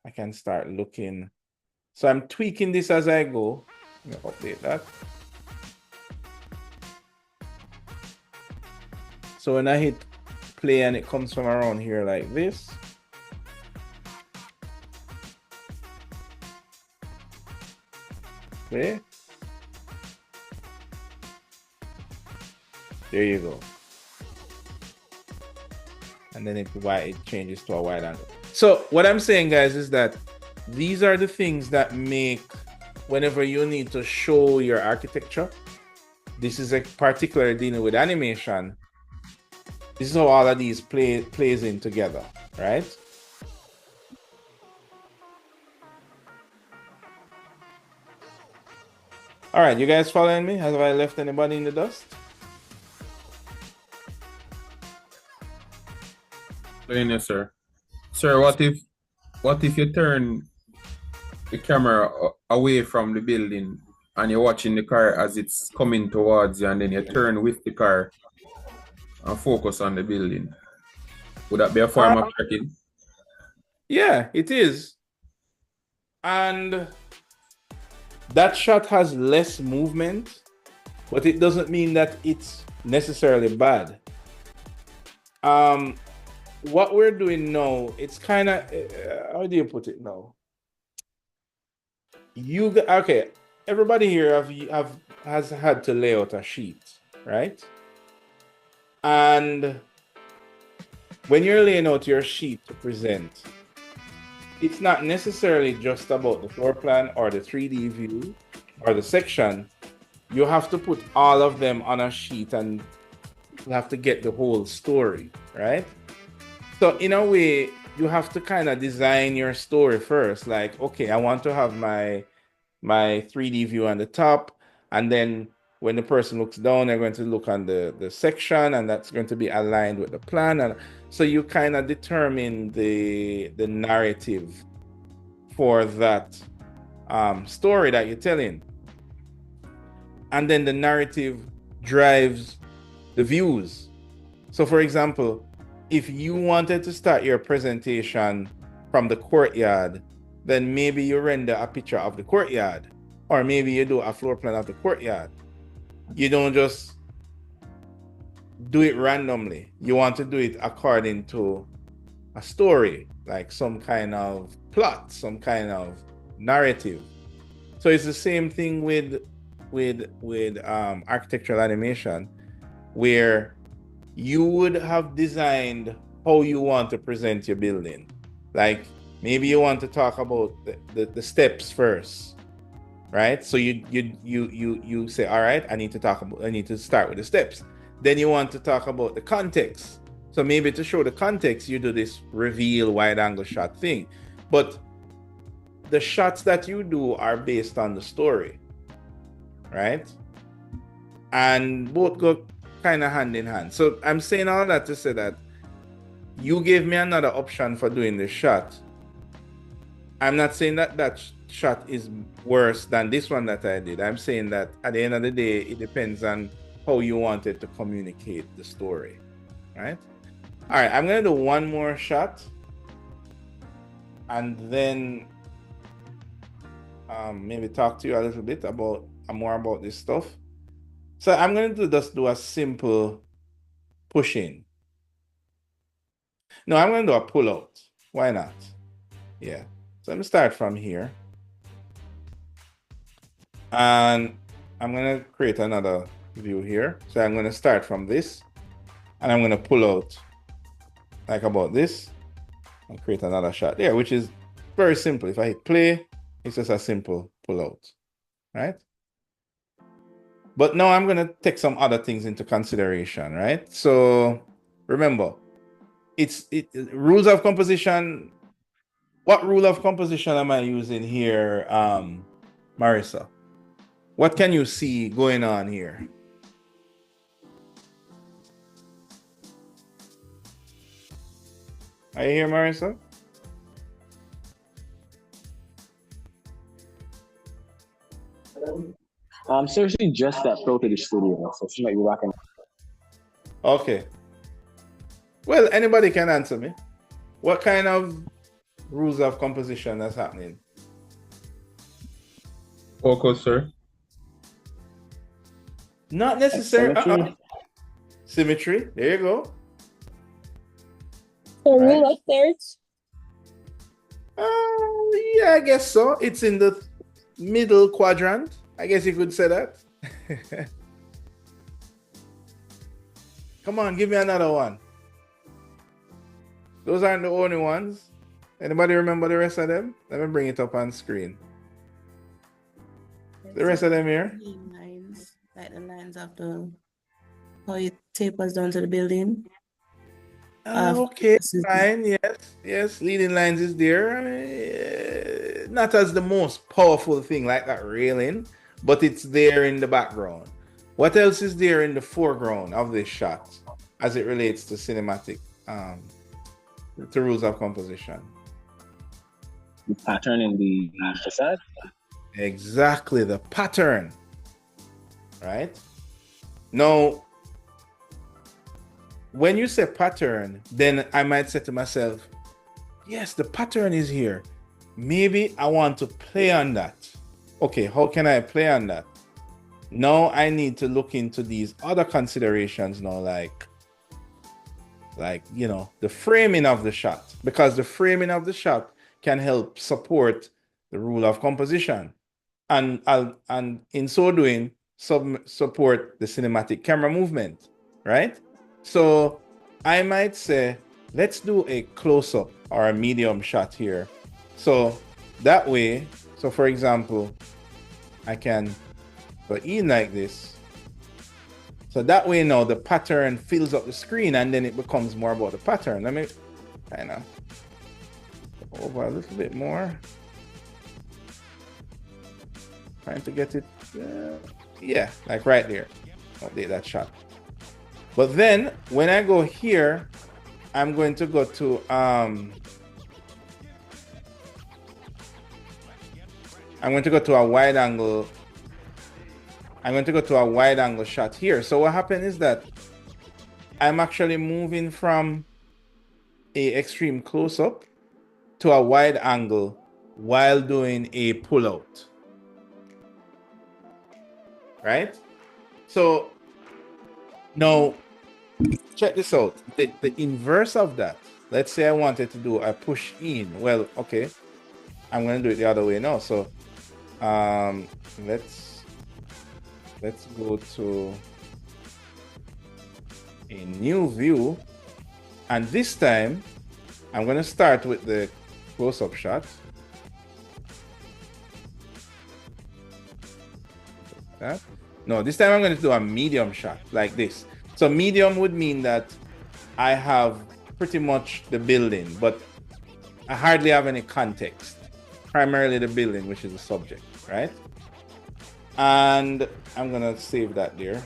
I can start looking. So I'm tweaking this as I go. Let me update that. So when I hit play and it comes from around here like this. Play. There you go. And then it changes to a wide angle. So what I'm saying, guys, is that these are the things that make whenever you need to show your architecture. This is particularly dealing with animation. This is how all of these plays in together, right? All right, you guys following me? Have I left anybody in the dust? Yes, sir. Sir, what if you turn the camera away from the building and you're watching the car as it's coming towards you, and then you turn with the car and focus on the building? Would that be a form of tracking? Yeah, it is. And that shot has less movement, but it doesn't mean that it's necessarily bad. What we're doing now, it's kind of, how do you put it now? Okay, everybody here has had to lay out a sheet, right? And when you're laying out your sheet to present, it's not necessarily just about the floor plan or the 3D view or the section. You have to put all of them on a sheet and you have to get the whole story, right? So in a way, you have to kind of design your story first. Like, okay, I want to have my 3D view on the top, and then when the person looks down, they're going to look on the section, and that's going to be aligned with the plan. And so you kind of determine the narrative for that story that you're telling. And then the narrative drives the views. So for example, if you wanted to start your presentation from the courtyard, then maybe you render a picture of the courtyard, or maybe you do a floor plan of the courtyard. You don't just do it randomly. You want to do it according to a story, like some kind of plot, some kind of narrative. So it's the same thing with architectural animation, where you would have designed how you want to present your building. Like maybe you want to talk about the steps first, right? So you say, all right, I need to start with the steps. Then you want to talk about the context. So maybe to show the context, you do this reveal wide angle shot thing. But the shots that you do are based on the story, right? And both go kind of hand in hand. So I'm saying all that to say that you gave me another option for doing this shot. I'm not saying that shot is worse than this one that I did. I'm saying that at the end of the day, it depends on how you wanted to communicate the story, right? All right, I'm gonna do one more shot, and then maybe talk to you a little bit more about this stuff. So I'm going to just do a simple push in. No, I'm going to do a pull out. Why not? Yeah. So let me start from here. And I'm going to create another view here. So I'm going to start from this, and I'm going to pull out like about this and create another shot there, which is very simple. If I hit play, it's just a simple pull out, right? But now I'm going to take some other things into consideration, right? So remember, rules of composition. What rule of composition am I using here, Marissa? What can you see going on here? Are you here, Marissa? Seriously, just that flow to the studio, so she might be rocking. Okay. Well, anybody can answer me. What kind of rules of composition that's happening? Focus, sir. Not necessarily. Symmetry. There you go. The rule of thirds. Yeah, I guess so. It's in the middle quadrant. I guess you could say that. Come on, give me another one. Those aren't the only ones. Anybody remember the rest of them? Let me bring it up on screen. The rest of them here? Lines, like the lines of how it tapers down to the building. Okay, fine. Yes. Leading lines is there. Not as the most powerful thing like that railing, but it's there in the background. What else is there in the foreground of this shot as it relates to cinematic to rules of composition? The pattern in the facade? Exactly, the pattern, right? Now, when you say pattern, then I might say to myself, yes, the pattern is here. Maybe I want to play on that. Okay, how can I play on that? Now I need to look into these other considerations now, like the framing of the shot, because the framing of the shot can help support the rule of composition, and in so doing support the cinematic camera movement, right? So I might say, let's do a close-up or a medium shot here. So that way, so for example, I can go in like this. So that way now the pattern fills up the screen and then it becomes more about the pattern. Let me kind of go over a little bit more. Trying to get it, yeah, like right there. Update that shot. But then when I go here, I'm going to go to I'm going to go to a wide angle. I'm going to go to a wide angle shot here. So what happened is that I'm actually moving from a extreme close-up to a wide angle while doing a pull-out. Right? So now check this out. The inverse of that. Let's say I wanted to do a push in. Well, okay. I'm going to do it the other way now. So let's go to a new view, and this time I'm going to start with the close-up shot. No, this time I'm going to do a medium shot like this. So medium would mean that I have pretty much the building, but I hardly have any context. Primarily the building, which is the subject, right? And I'm going to save that there.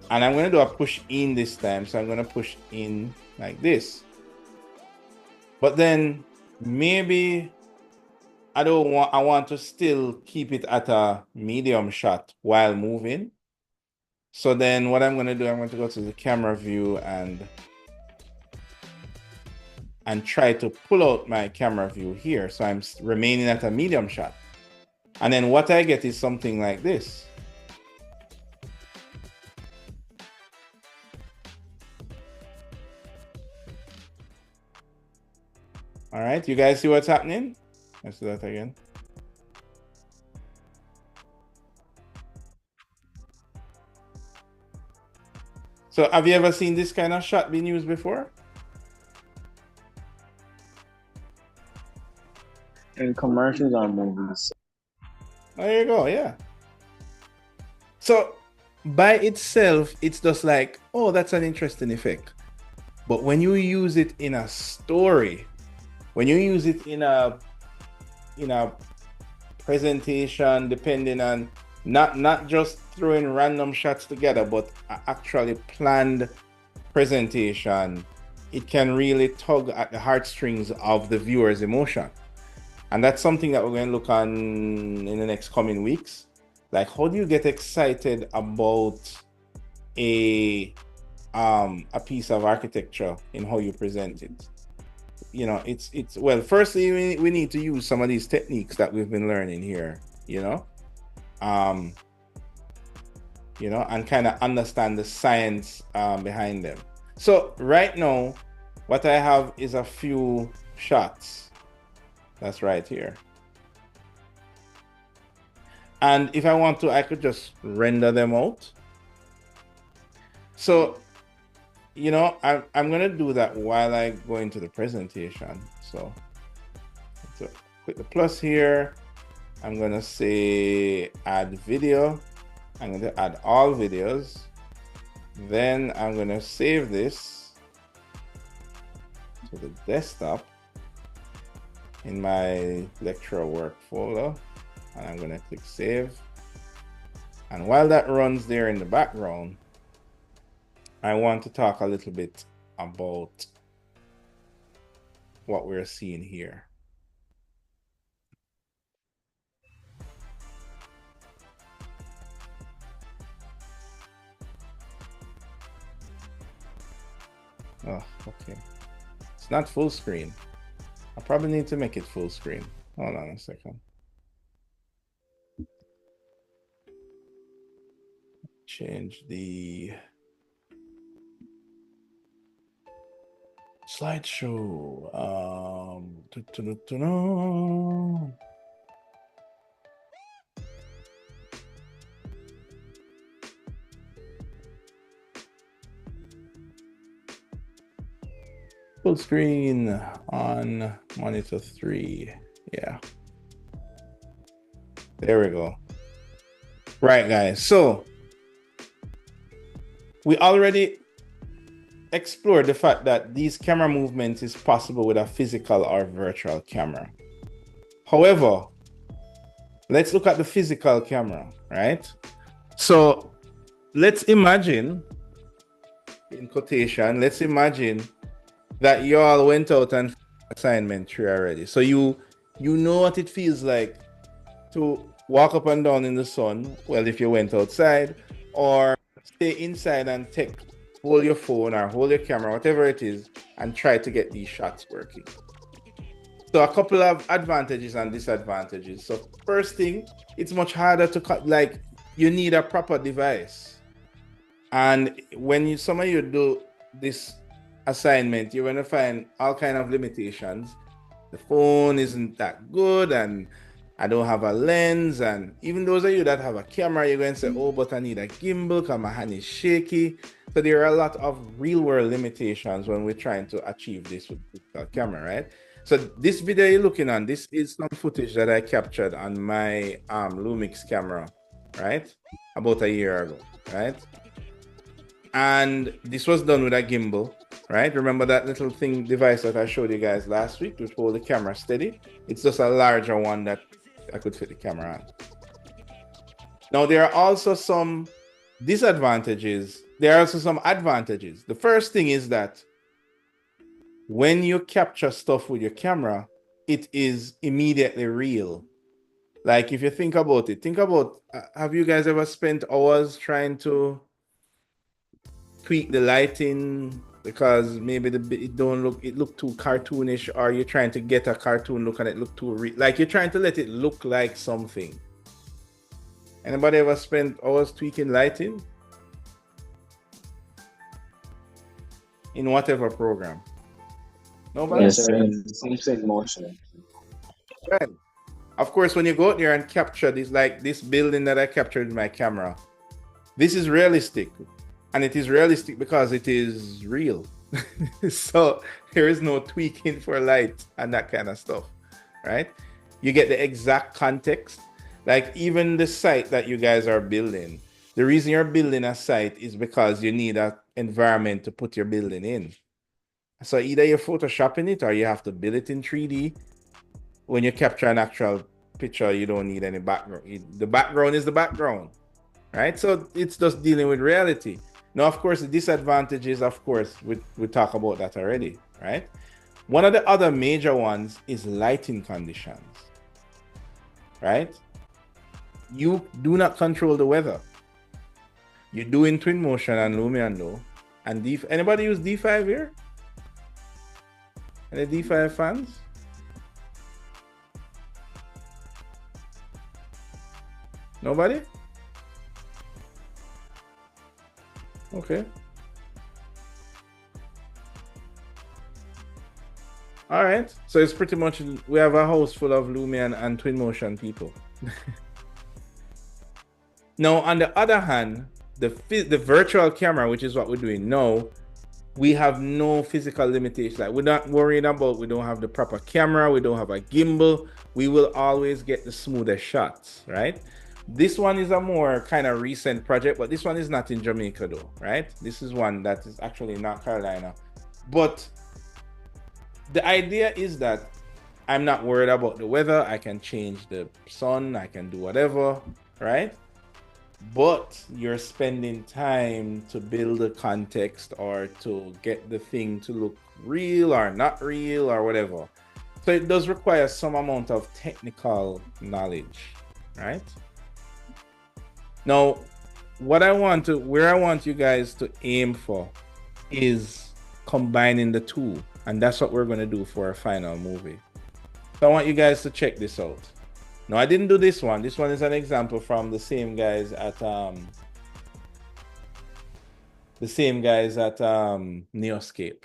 And I'm going to do a push in this time. So I'm going to push in like this. But then maybe I want to still keep it at a medium shot while moving. So then what I'm going to do, I'm going to go to the camera view and try to pull out my camera view here. So I'm remaining at a medium shot. And then what I get is something like this. All right, you guys see what's happening? Let's do that again. So have you ever seen this kind of shot being used before? In commercials or movies. There you go, yeah. So by itself, it's just like, oh, that's an interesting effect. But when you use it in a story, when you use it in a presentation, depending on not just throwing random shots together, but actually planned presentation, it can really tug at the heartstrings of the viewer's emotion. And that's something that we're going to look on in the next coming weeks. Like, how do you get excited about a piece of architecture in how you present it? You know, it's well, firstly, we need to use some of these techniques that we've been learning here, and kind of understand the science behind them. So right now, what I have is a few shots. That's right here. And if I want to, I could just render them out. So, I'm going to do that while I go into the presentation. So click the plus here. I'm going to say add video. I'm going to add all videos. Then I'm going to save this to the desktop in my lecture work folder, and I'm going to click save. And while that runs there in the background, I want to talk a little bit about what we're seeing here. Oh, okay. It's not full screen. I probably need to make it full screen. Hold on a second. Change the slideshow. Full screen on monitor 3. Yeah. There we go. Right, guys. So we already explored the fact that these camera movements is possible with a physical or virtual camera. However, let's look at the physical camera, right? So let's imagine, in quotation, let's imagine that you all went out and assignment 3 already. So you know what it feels like to walk up and down in the sun, well, if you went outside, or stay inside and hold your phone or hold your camera, whatever it is, and try to get these shots working. So a couple of advantages and disadvantages. So first thing, it's much harder to cut, like you need a proper device. And when some of you do this assignment, you're going to find all kind of limitations. The phone isn't that good, and I don't have a lens. And even those of you that have a camera, you're going to say, oh, but I need a gimbal because my hand is shaky. So there are a lot of real world limitations when we're trying to achieve this with a camera, right? So this video you're looking on, this is some footage that I captured on my Lumix camera, right? About a year ago, right? And this was done with a gimbal, right? Remember that little device that I showed you guys last week, which hold the camera steady? It's just a larger one that I could fit the camera on. Now, there are also some disadvantages. There are also some advantages. The first thing is that when you capture stuff with your camera, it is immediately real. Like if you think about it, have you guys ever spent hours trying to tweak the lighting because maybe it look too cartoonish, or you're trying to get a cartoon look and it look too like you're trying to let it look like something? Anybody ever spent hours tweaking lighting in whatever program? Nobody? Yes, sir. Same motion. Right. Of course, when you go out there and capture this, like this building that I captured with my camera, this is realistic. And it is realistic because it is real. So there is no tweaking for light and that kind of stuff, right? You get the exact context. Like even the site that you guys are building, the reason you're building a site is because you need an environment to put your building in. So either you're photoshopping it or you have to build it in 3D. When you capture an actual picture, you don't need any background. The background is the background, right? So it's just dealing with reality. Now, of course, the disadvantages, of course, we talk about that already, right? One of the other major ones is lighting conditions, right? You do not control the weather. You do in Twinmotion and Lumion though. And anybody use D5 here? Any D5 fans? Nobody? Okay. All right. So it's pretty much, we have a house full of Lumion and Twinmotion people. Now, on the other hand, the virtual camera, which is what we're doing now, we have no physical limitation. Like we're not worrying about, we don't have the proper camera, we don't have a gimbal. We will always get the smoothest shots, right? This one is a more kind of recent project, but this one is not in Jamaica though, right? This is one that is actually in North Carolina. But the idea is that I'm not worried about the weather. I can change the sun, I can do whatever, right? but you're spending time to build a context or to get the thing to look real or not real or whatever. So it does require some amount of technical knowledge, right? Now, where I want you guys to aim for is combining the two, and that's what we're going to do for our final movie. So I want you guys to check this out. No, I didn't do this one. This one is an example from the same guys at Neoscape.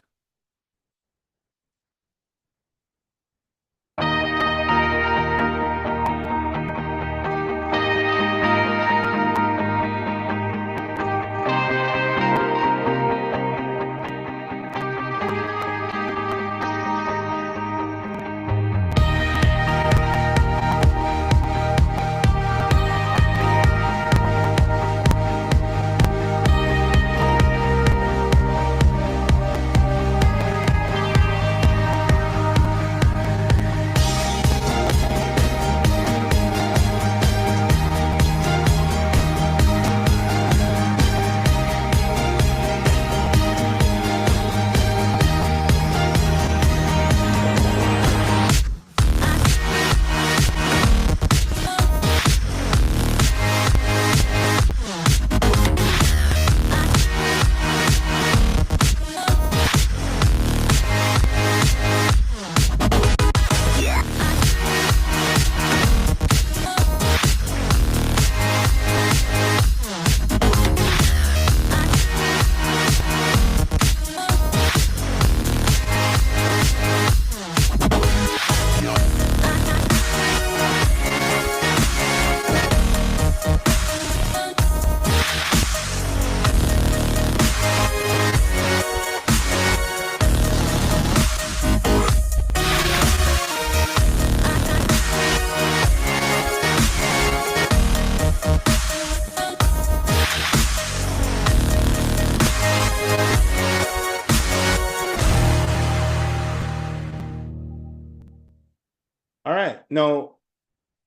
All right. Now,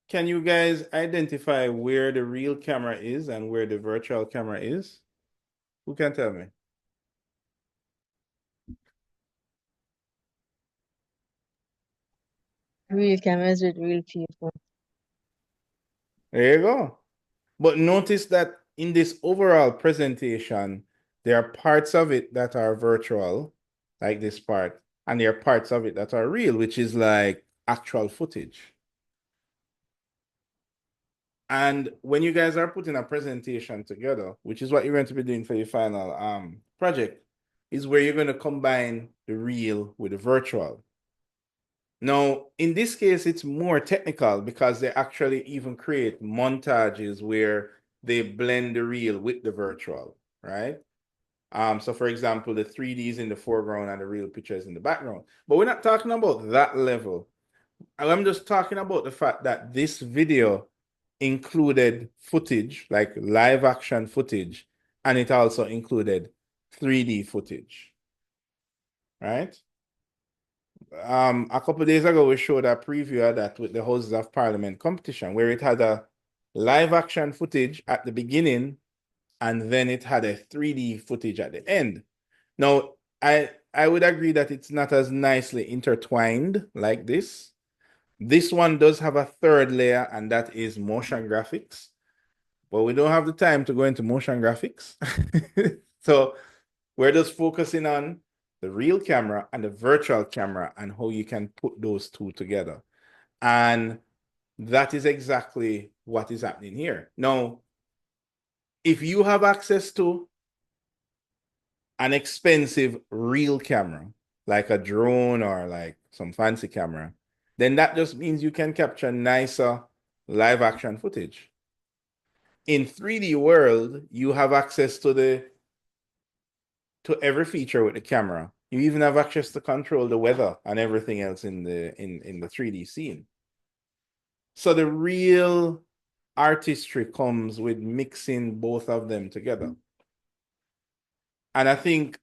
can you guys identify where the real camera is and where the virtual camera is? Who can tell me? Real cameras with real people. There you go. But notice that in this overall presentation, there are parts of it that are virtual, like this part, and there are parts of it that are real, which is like actual footage. And when you guys are putting a presentation together, which is what you're going to be doing for your final project, is where you're going to combine the real with the virtual. Now, in this case, it's more technical because they actually even create montages where they blend the real with the virtual, right? So for example, the 3D is in the foreground and the real picture is in the background. But we're not talking about that level. I'm just talking about the fact that this video included footage, like live action footage, and it also included 3D footage, right? A couple of days ago, we showed a preview of that with the Houses of Parliament competition, where it had a live action footage at the beginning, and then it had a 3D footage at the end. Now, I would agree that it's not as nicely intertwined like this. This one does have a third layer, and that is motion graphics. But we don't have the time to go into motion graphics. So we're just focusing on the real camera and the virtual camera and how you can put those two together. And that is exactly what is happening here. Now, if you have access to an expensive real camera, like a drone or like some fancy camera, then that just means you can capture nicer live action footage. In 3D world, you have access to every feature with the camera. You even have access to control the weather and everything else in the 3D scene. So the real artistry comes with mixing both of them together. And I think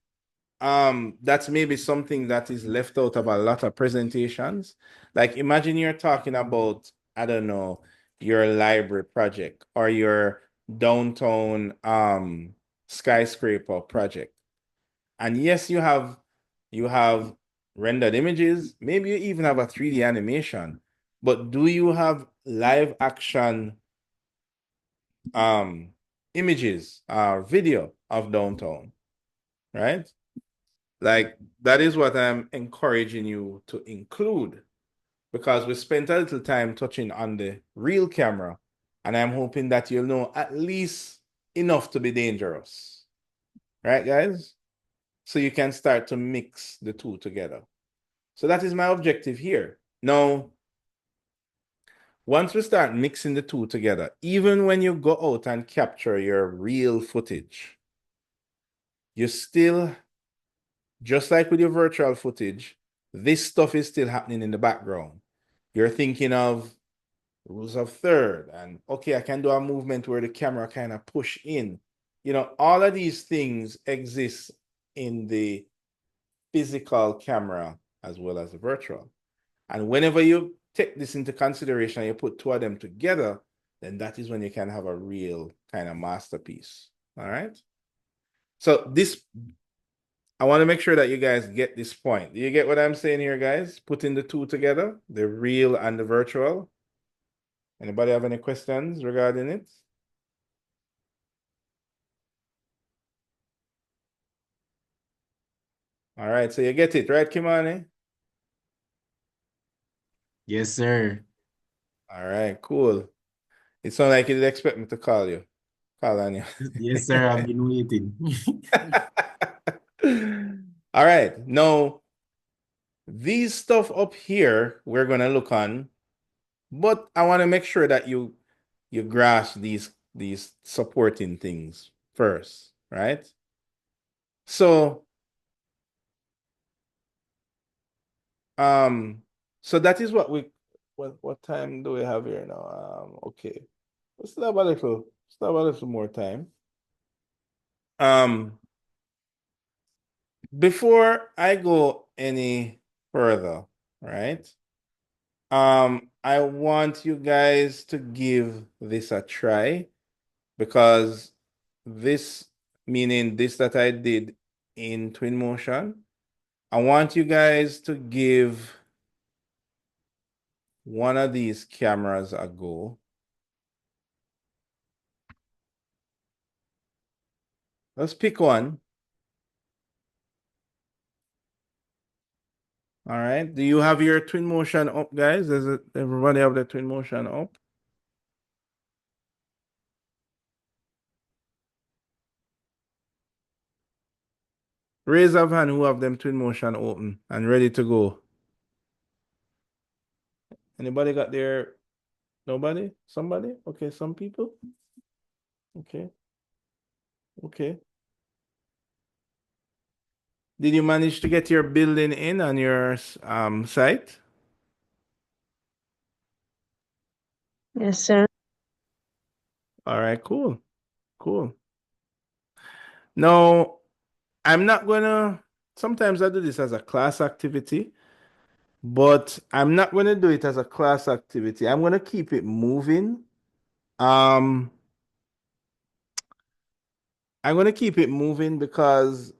that's maybe something that is left out of a lot of presentations. Like imagine you're talking about, I don't know, your library project or you're downtown skyscraper project. And yes, you have rendered images, maybe you even have a 3D animation, but do you have live action images or video of downtown, right? Like that is what I'm encouraging you to include, because we spent a little time touching on the real camera, and I'm hoping that you'll know at least enough to be dangerous, right, guys? So you can start to mix the two together. So that is my objective here. Now, once we start mixing the two together, even when you go out and capture your real footage, you still, just like with your virtual footage, this stuff is still happening in the background. You're thinking of rules of third, and okay, I can do a movement where the camera kind of push in. You know, all of these things exist in the physical camera as well as the virtual. And whenever you take this into consideration, you put two of them together, then that is when you can have a real kind of masterpiece. All right. So this, I want to make sure that you guys get this point. Do you get what I'm saying here, guys? Putting the two together, the real and the virtual. Anybody have any questions regarding it? All right, so you get it, right, Kimani? Yes, sir. All right, cool. It sounds like you did expect me to call on you. Yes, sir. I've been waiting. All right, now these stuff up here we're gonna look on, but I want to make sure that you grasp these supporting things first, right? So so that is what what time do we have here now? Okay. Let's have a little more time. Before I go any further, right? I want you guys to give this a try, because this, meaning this that I did in Twinmotion, I want you guys to give one of these cameras a go. Let's pick one. All right. Do you have your Twinmotion up, guys? Does everybody have the Twinmotion up? Raise of hand who have them Twinmotion open and ready to go. Anybody got their, nobody? Somebody? Okay, some people. Okay. Okay. Did you manage to get your building in on your site? Yes, sir. All right, cool. Cool. Now, I'm not gonna, sometimes I do this as a class activity, but I'm not gonna do it as a class activity. I'm gonna keep it moving. I'm gonna keep it moving because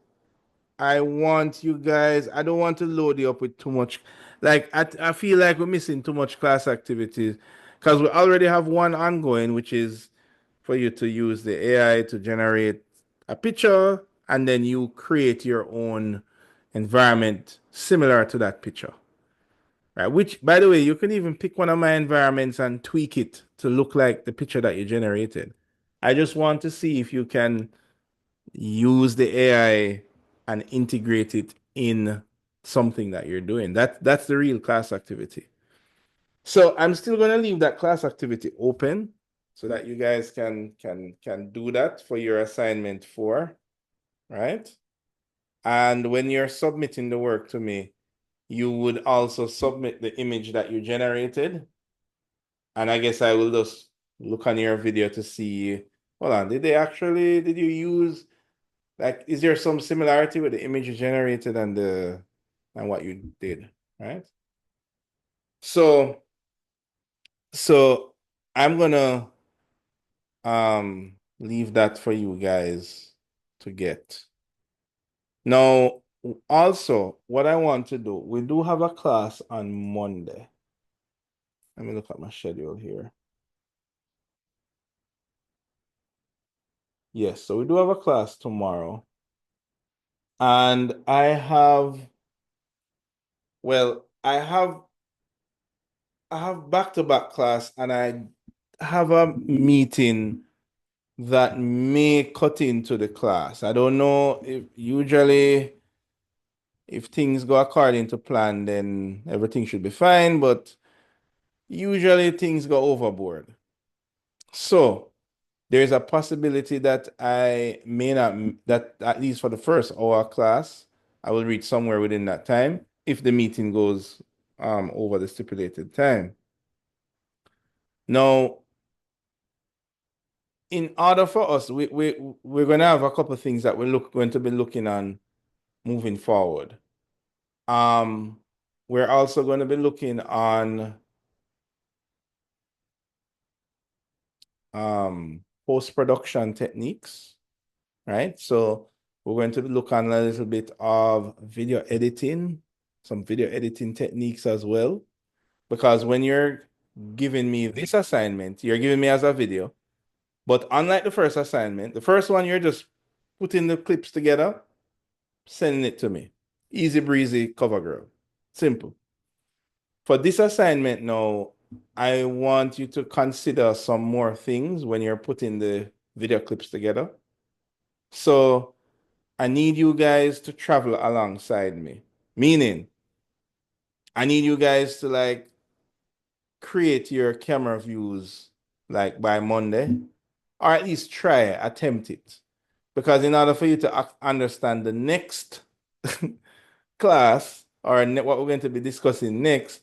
I want you guys, I don't want to load you up with too much. Like, I feel like we're missing too much class activities because we already have one ongoing, which is for you to use the AI to generate a picture, and then you create your own environment similar to that picture. Right? Which, by the way, you can even pick one of my environments and tweak it to look like the picture that you generated. I just want to see if you can use the AI and integrate it in something that you're doing. That's the real class activity. So I'm still going to leave that class activity open so that you guys can do that for your assignment 4, right? And when you're submitting the work to me, you would also submit the image that you generated. And I guess I will just look on your video to see, hold on, did you use, like, is there some similarity with the image you generated and what you did, right? So I'm gonna leave that for you guys to get. Now, also, what I want to do, we do have a class on Monday. Let me look at my schedule here. Yes, so we do have a class tomorrow. And I have back-to-back class, and I have a meeting that may cut into the class. I don't know if usually if things go according to plan, then everything should be fine, but usually things go overboard. So there's a possibility that I may not, that at least for the first hour class, I will reach somewhere within that time if the meeting goes over the stipulated time. Now, in order for us, we're going to have a couple of things that we're going to be looking on moving forward. We're also going to be looking on post-production techniques, right? So we're going to look on a little bit of video editing, some video editing techniques as well, because when you're giving me this assignment, you're giving me as a video, but unlike the first assignment, the first one, you're just putting the clips together, sending it to me. Easy breezy, cover girl. Simple. For this assignment now, I want you to consider some more things when you're putting the video clips together. So I need you guys to travel alongside me. Meaning, I need you guys to like create your camera views like by Monday, or at least try, attempt it. Because in order for you to understand the next class or what we're going to be discussing next,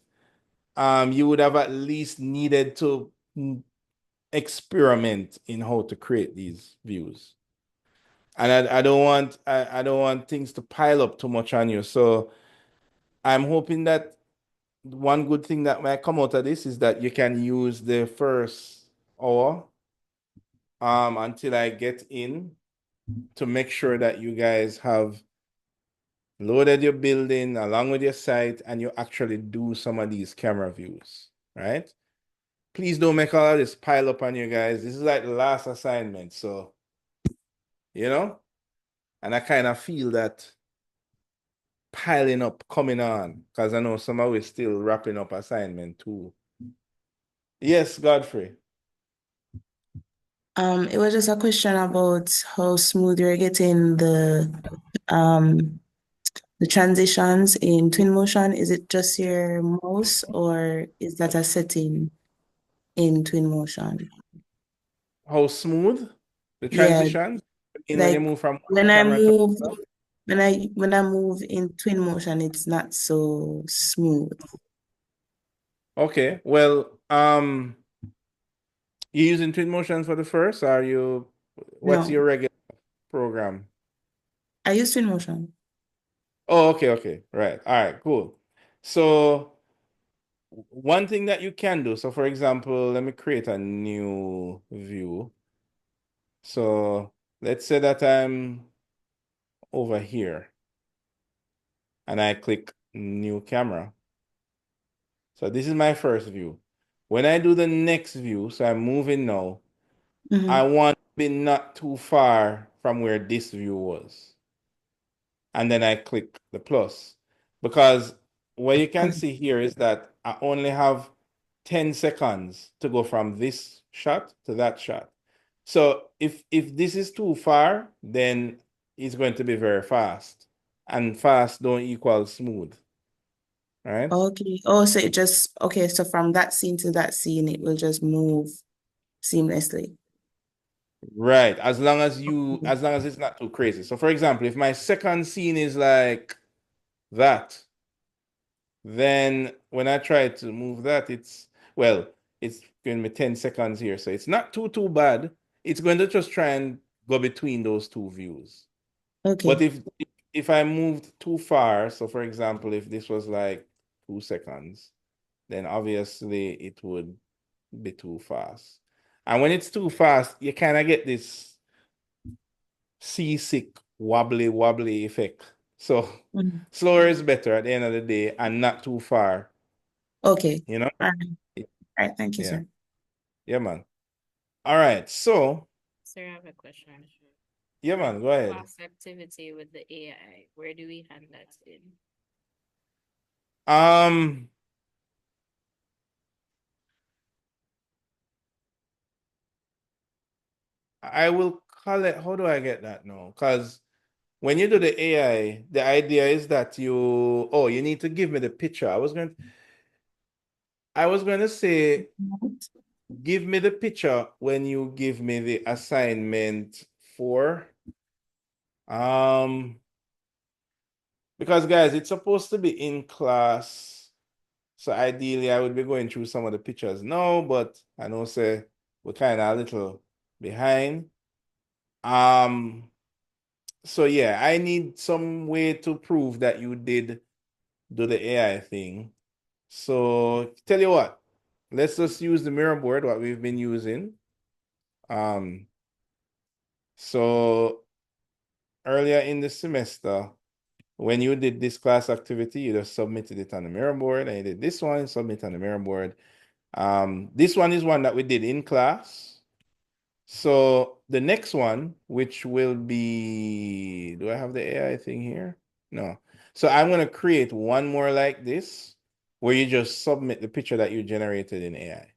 you would have at least needed to experiment in how to create these views. And I don't want things to pile up too much on you. So I'm hoping that one good thing that might come out of this is that you can use the first hour until I get in to make sure that you guys have loaded your building along with your site and you actually do some of these camera views, right? Please don't make all of this pile up on you guys. This is like the last assignment, so, and I kind of feel that piling up coming on because I know some of us still wrapping up assignment too. Yes, Godfrey. It was just a question about how smooth you're getting the transitions in Twinmotion. Is it just your mouse or is that a setting in Twinmotion? How smooth the Yeah, transitions? When you like move from when one I camera to move another? when I move in Twinmotion, it's not so smooth. Okay, well, you using Twinmotion for the first? What's No, your regular program? I use Twinmotion. Oh, okay, right. All right, cool. So one thing that you can do, so for example, let me create a new view. So let's say that I'm over here and I click new camera. So this is my first view. When I do the next view, so I'm moving now, I want to be not too far from where this view was. And then I click the plus. Because what you can see here is that I only have 10 seconds to go from this shot to that shot. So if this is too far, then it's going to be very fast. And fast don't equal smooth. Right? Okay. Oh, so it just okay, so from that scene to that scene, it will just move seamlessly. Right. As long as it's not too crazy. So for example, if my second scene is like that, then when I try to move that, it's going to be 10 seconds here. So it's not too bad. It's going to just try and go between those two views. But Okay. if I moved too far, so for example, if this was like 2 seconds, then obviously it would be too fast. And when it's too fast, you kind of get this seasick, wobbly effect. So slower is better at the end of the day and not too far. Okay. You know? All right. Thank you, Yeah. sir. Yeah, man. All right. So, Sir, I have a question. yeah, man, go ahead. Class activity with the AI, where do we hand that in? I will call it, how do I get that now? Because when you do the AI, the idea is that you need to give me the picture. I was going to say, give me the picture when you give me the assignment for, because guys, it's supposed to be in class. So ideally I would be going through some of the pictures now, but I know say we're kind of a little behind. So yeah, I need some way to prove that you did do the AI thing. So tell you what, let's just use the mirror board, what we've been using. So earlier in the semester, when you did this class activity, you just submitted it on the mirror board, and you did this one, submit on the mirror board. This one is one that we did in class. So the next one, which will be, do I have the AI thing here? No. So I'm going to create one more like this, where you just submit the picture that you generated in AI.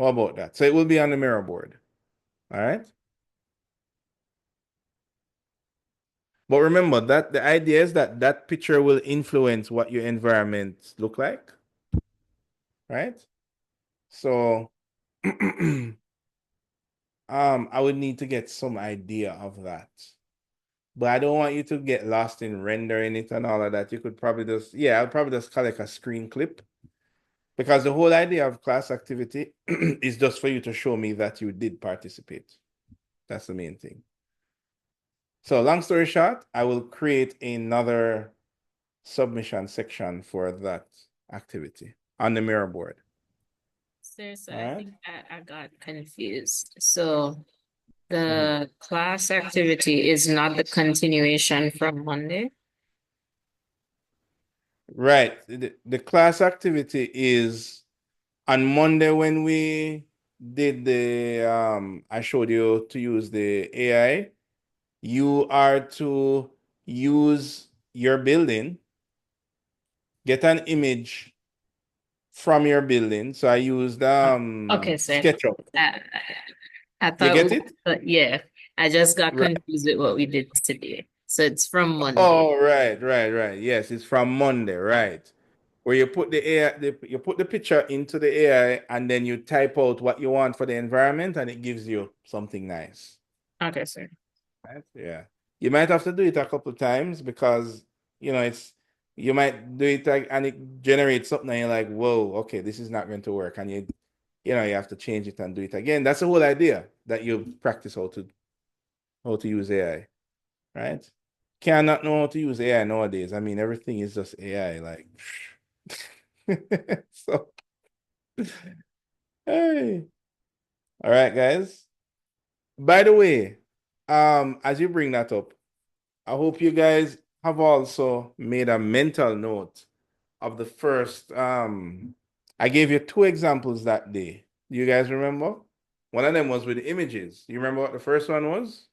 How about that? So it will be on the mirror board. All right. But remember that the idea is that that picture will influence what your environment look like. Right? So I would need to get some idea of that. But I don't want you to get lost in rendering it and all of that. You could probably just, I'll probably just collect a screen clip, because the whole idea of class activity is just for you to show me that you did participate. That's the main thing. So long story short, I will create another submission section for that activity on the mirror board. Sir, so All I right. think I got confused. So the class activity is not the continuation from Monday? Right. The class activity is on Monday when we did I showed you to use the AI. You are to use your building, get an image from your building. So I used Okay, sir. SketchUp. I You thought get it? yeah, I just got Right. confused with what we did today. So it's from Monday. Oh, right. Yes, it's from Monday, right? Where you put the AI, you put the picture into the AI, and then you type out what you want for the environment, and it gives you something nice. Okay, sir. Right? Yeah. You might have to do it a couple times, because you might do it and it generates something and you're like, whoa, okay, this is not going to work. And you have to change it and do it again. That's the whole idea, that you practice how to use AI, right? Cannot know how to use AI nowadays. I mean, everything is just AI, like so hey. All right, guys. By the way, as you bring that up, I hope you guys have also made a mental note of the first. I gave you two examples that day. Do you guys remember? One of them was with images. You remember what the first one was?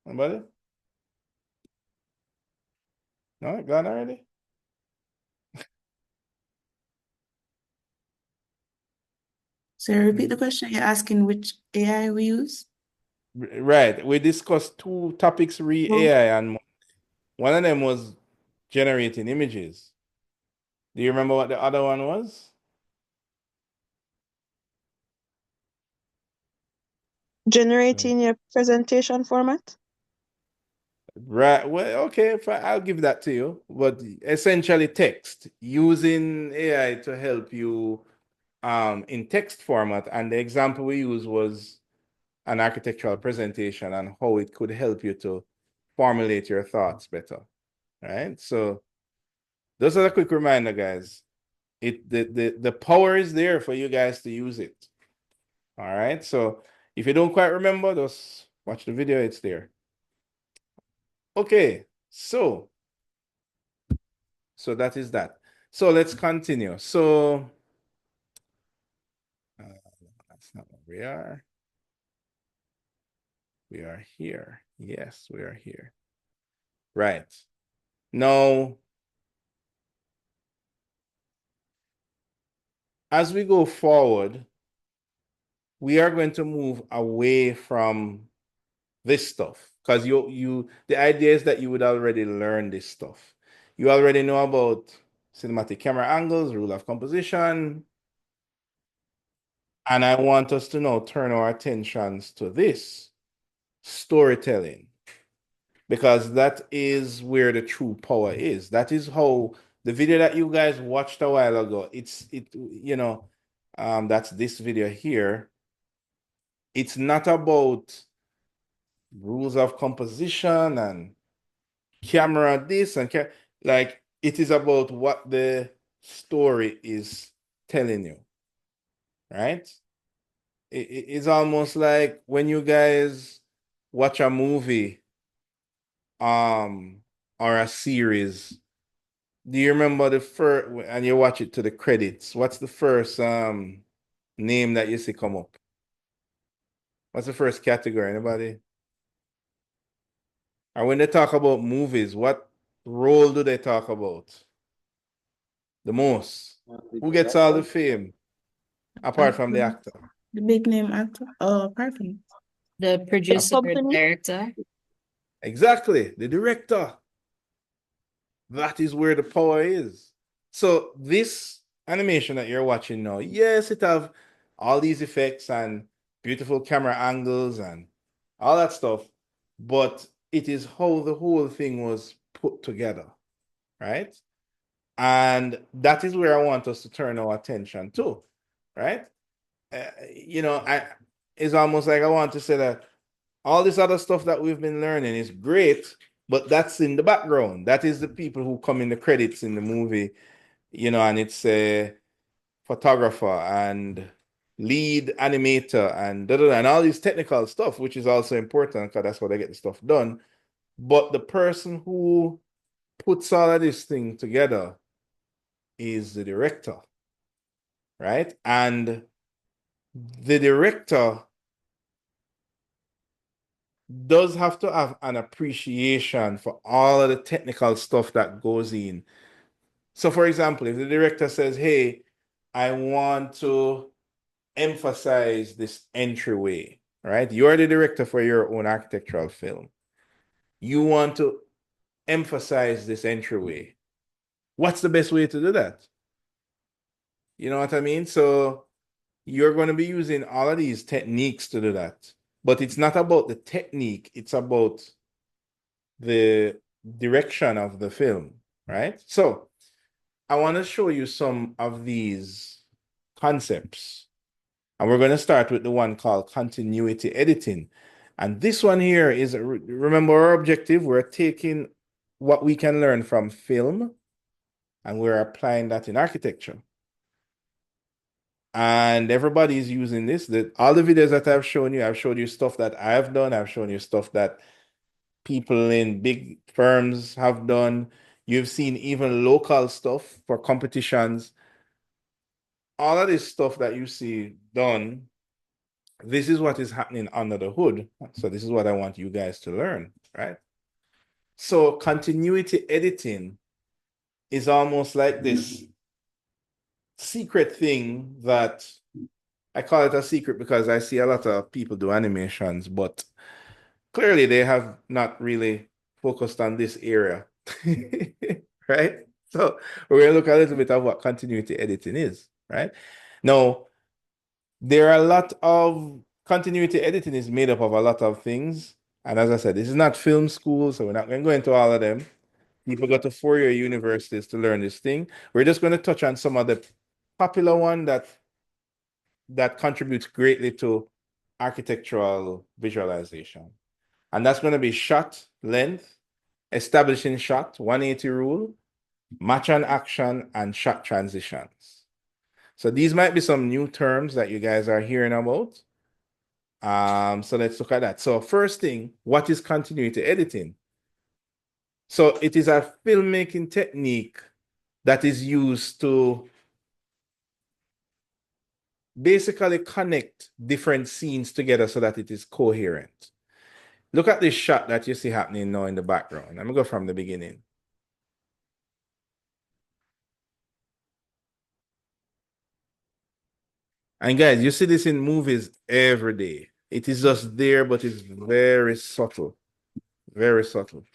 Anybody? No, gone already? So repeat the question. You're asking which AI we use? Right. We discussed two topics No. AI, and one of them was generating images. Do you remember what the other one was? Generating your presentation format? Right. Well, okay, I'll give that to you. But essentially text, using AI to help you in text format. And the example we used was an architectural presentation and how it could help you to formulate your thoughts better. Right. So those are a quick reminder, guys. The power is there for you guys to use it. All right. So if you don't quite remember, just watch the video, it's there. Okay, so that is that. So let's continue. So that's not where we are. We are here. Yes, we are here. Right. Now, as we go forward, we are going to move away from this stuff because the idea is that you would already learn this stuff. You already know about cinematic camera angles, rule of composition, and I want us to now turn our attentions to this storytelling, because that is where the true power is. That is how the video that you guys watched a while ago, that's this video here. It's not about rules of composition and camera this and like it is about what the story is telling you, right? It's almost like when you guys watch a movie or a series. Do you remember the first, and you watch it to the credits, what's the first name that you see come up? What's the first category? Anybody? And when they talk about movies, what role do they talk about the most? Who gets all the fame apart from the actor? The big name actor? Oh, apart from The producer or company. director. Exactly, the director. That is where the power is. So this animation that you're watching now, yes, it have all these effects and beautiful camera angles and all that stuff, but it is how the whole thing was put together, right? And that is where I want us to turn our attention to, right? It's almost like I want to say that all this other stuff that we've been learning is great, but that's in the background. That is the people who come in the credits in the movie, and it's a photographer and lead animator and and all these technical stuff, which is also important because that's how they get the stuff done. But the person who puts all of this thing together is the director, right? And the director does have to have an appreciation for all of the technical stuff that goes in. So, for example, if the director says, hey, I want to emphasize this entryway, right? You're the director for your own architectural film. You want to emphasize this entryway. What's the best way to do that? You know what I mean? So you're going to be using all of these techniques to do that. But it's not about the technique, it's about the direction of the film, right? So I want to show you some of these concepts. And we're going to start with the one called continuity editing. And this one here is, remember our objective, we're taking what we can learn from film and we're applying that in architecture. And everybody's using this. All the videos that I've shown you, I've showed you stuff that I've done. I've shown you stuff that people in big firms have done. You've seen even local stuff for competitions. All of this stuff that you see done, this is what is happening under the hood. So this is what I want you guys to learn, right? So continuity editing is almost like this secret thing that I call it a secret because I see a lot of people do animations, but clearly they have not really focused on this area, right? So we're going to look a little bit of what continuity editing is, right? Now, there are a lot of continuity editing is made up of a lot of things. And as I said, this is not film school, so we're not going to go into all of them. People go to four-year universities to learn this thing. We're just going to touch on some of the popular one that contributes greatly to architectural visualization. And that's going to be shot length, establishing shot, 180 rule, match and action, and shot transitions. So these might be some new terms that you guys are hearing about. So let's look at that. So first thing, what is continuity editing? So it is a filmmaking technique that is used to basically connect different scenes together so that it is coherent. Look at this shot that you see happening now in the background. Let me go from the beginning. And guys, you see this in movies every day. It is just there, but it's very subtle. Very subtle.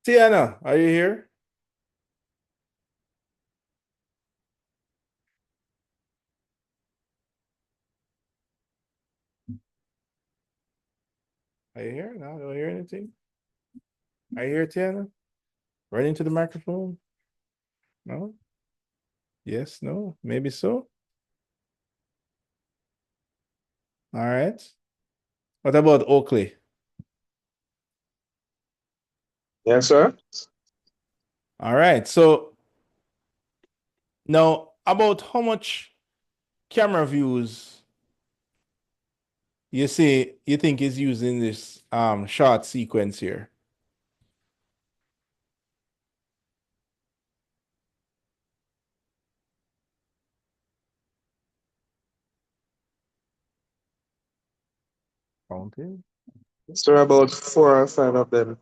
Tiana, are you here? Are you here? No, don't hear anything. Are you here, Tiana? Right into the microphone? No? Yes, no, maybe so. All right. What about Oakley? Yes, sir. All right. So now about how much camera views you think is using this short sequence here? Counting. Sir, about 4 or 5 of them.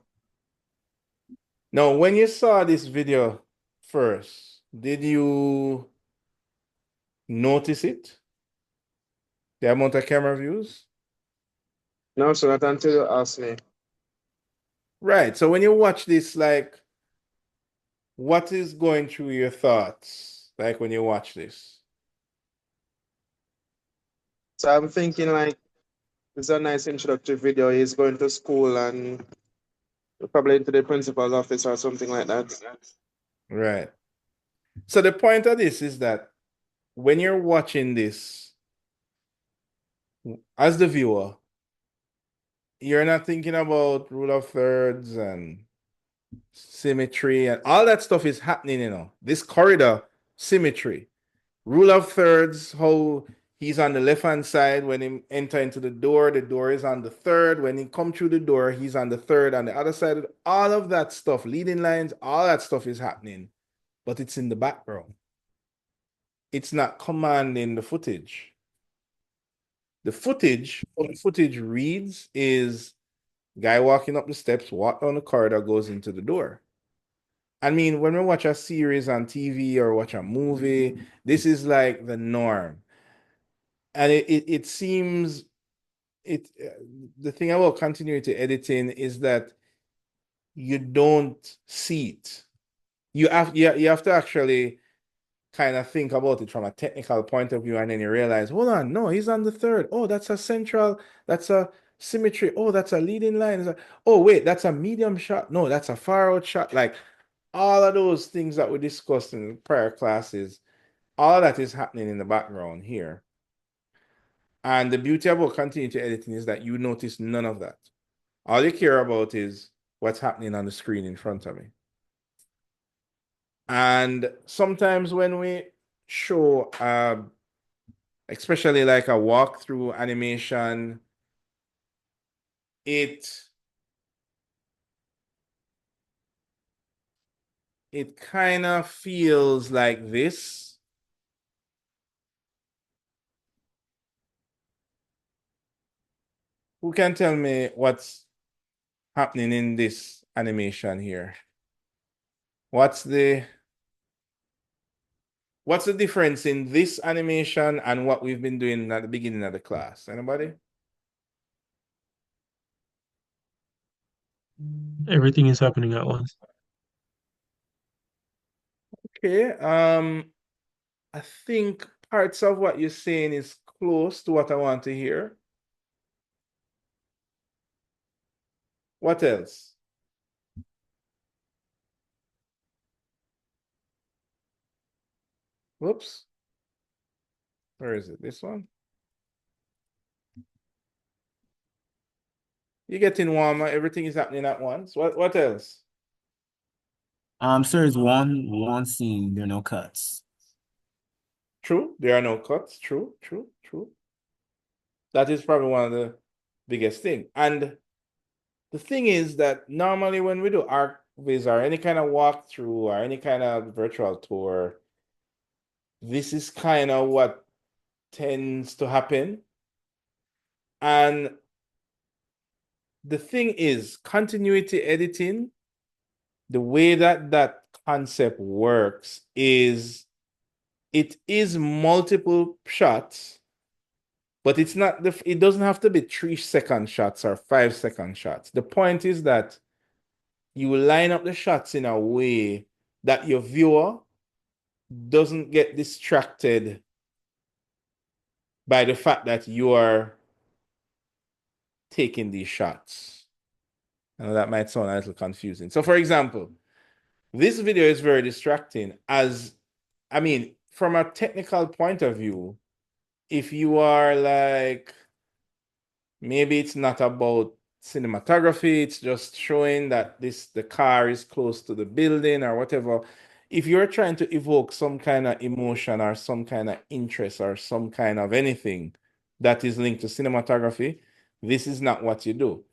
Now, when you saw this video first, did you notice it? The amount of camera views? No, sir, not until you ask me. Right. So when you watch this, like, what is going through your thoughts, like when you watch this? So I'm thinking like it's a nice introductory video. He's going to school and probably into the principal's office or something like that. Right. So the point of this is that when you're watching this, as the viewer, you're not thinking about rule of thirds and symmetry and all that stuff is happening, you know. This corridor symmetry, rule of thirds, how he's on the left hand side when he enter into the door is on the third. When he come through the door, he's on the third. On the other side, all of that stuff, leading lines, all that stuff is happening, but it's in the background. It's not commanding the footage. The footage, what the footage reads is guy walking up the steps, walk down the corridor, goes into the door. I mean, when we watch a series on TV or watch a movie, this is like the norm. And it seems the thing about continuity editing is that you don't see it. You have to actually kind of think about it from a technical point of view, and then you realize, hold on, no, he's on the third. Oh, that's a central, that's a symmetry. Oh, that's a leading line. Oh, wait, that's a medium shot. No, that's a far out shot. Like all of those things that we discussed in prior classes, all of that is happening in the background here. And the beauty about continuity editing is that you notice none of that. All you care about is what's happening on the screen in front of me. And sometimes when we show, especially like a walkthrough animation, it kind of feels like this. Who can tell me what's happening in this animation here? What's the difference in this animation and what we've been doing at the beginning of the class? Anybody? Everything is happening at once. Okay. I think parts of what you're saying is close to what I want to hear. What else? Whoops. Where is it? This one? You're getting warmer. Everything is happening at once. What else? Sir, it's one scene. There are no cuts. True, there are no cuts. True, true, true. That is probably one of the biggest thing. And the thing is that normally when we do ArcViz or any kind of walkthrough or any kind of virtual tour, this is kind of what tends to happen. And the thing is, continuity editing, the way that that concept works is it is multiple shots, but it's not it doesn't have to be 3-second shots or 5-second shots. The point is that you line up the shots in a way that your viewer doesn't get distracted by the fact that you are taking these shots. I know that might sound a little confusing. So, for example, this video is very distracting from a technical point of view, if you are like, maybe it's not about cinematography, it's just showing that the car is close to the building or whatever. If you're trying to evoke some kind of emotion or some kind of interest or some kind of anything that is linked to cinematography, this is not what you do.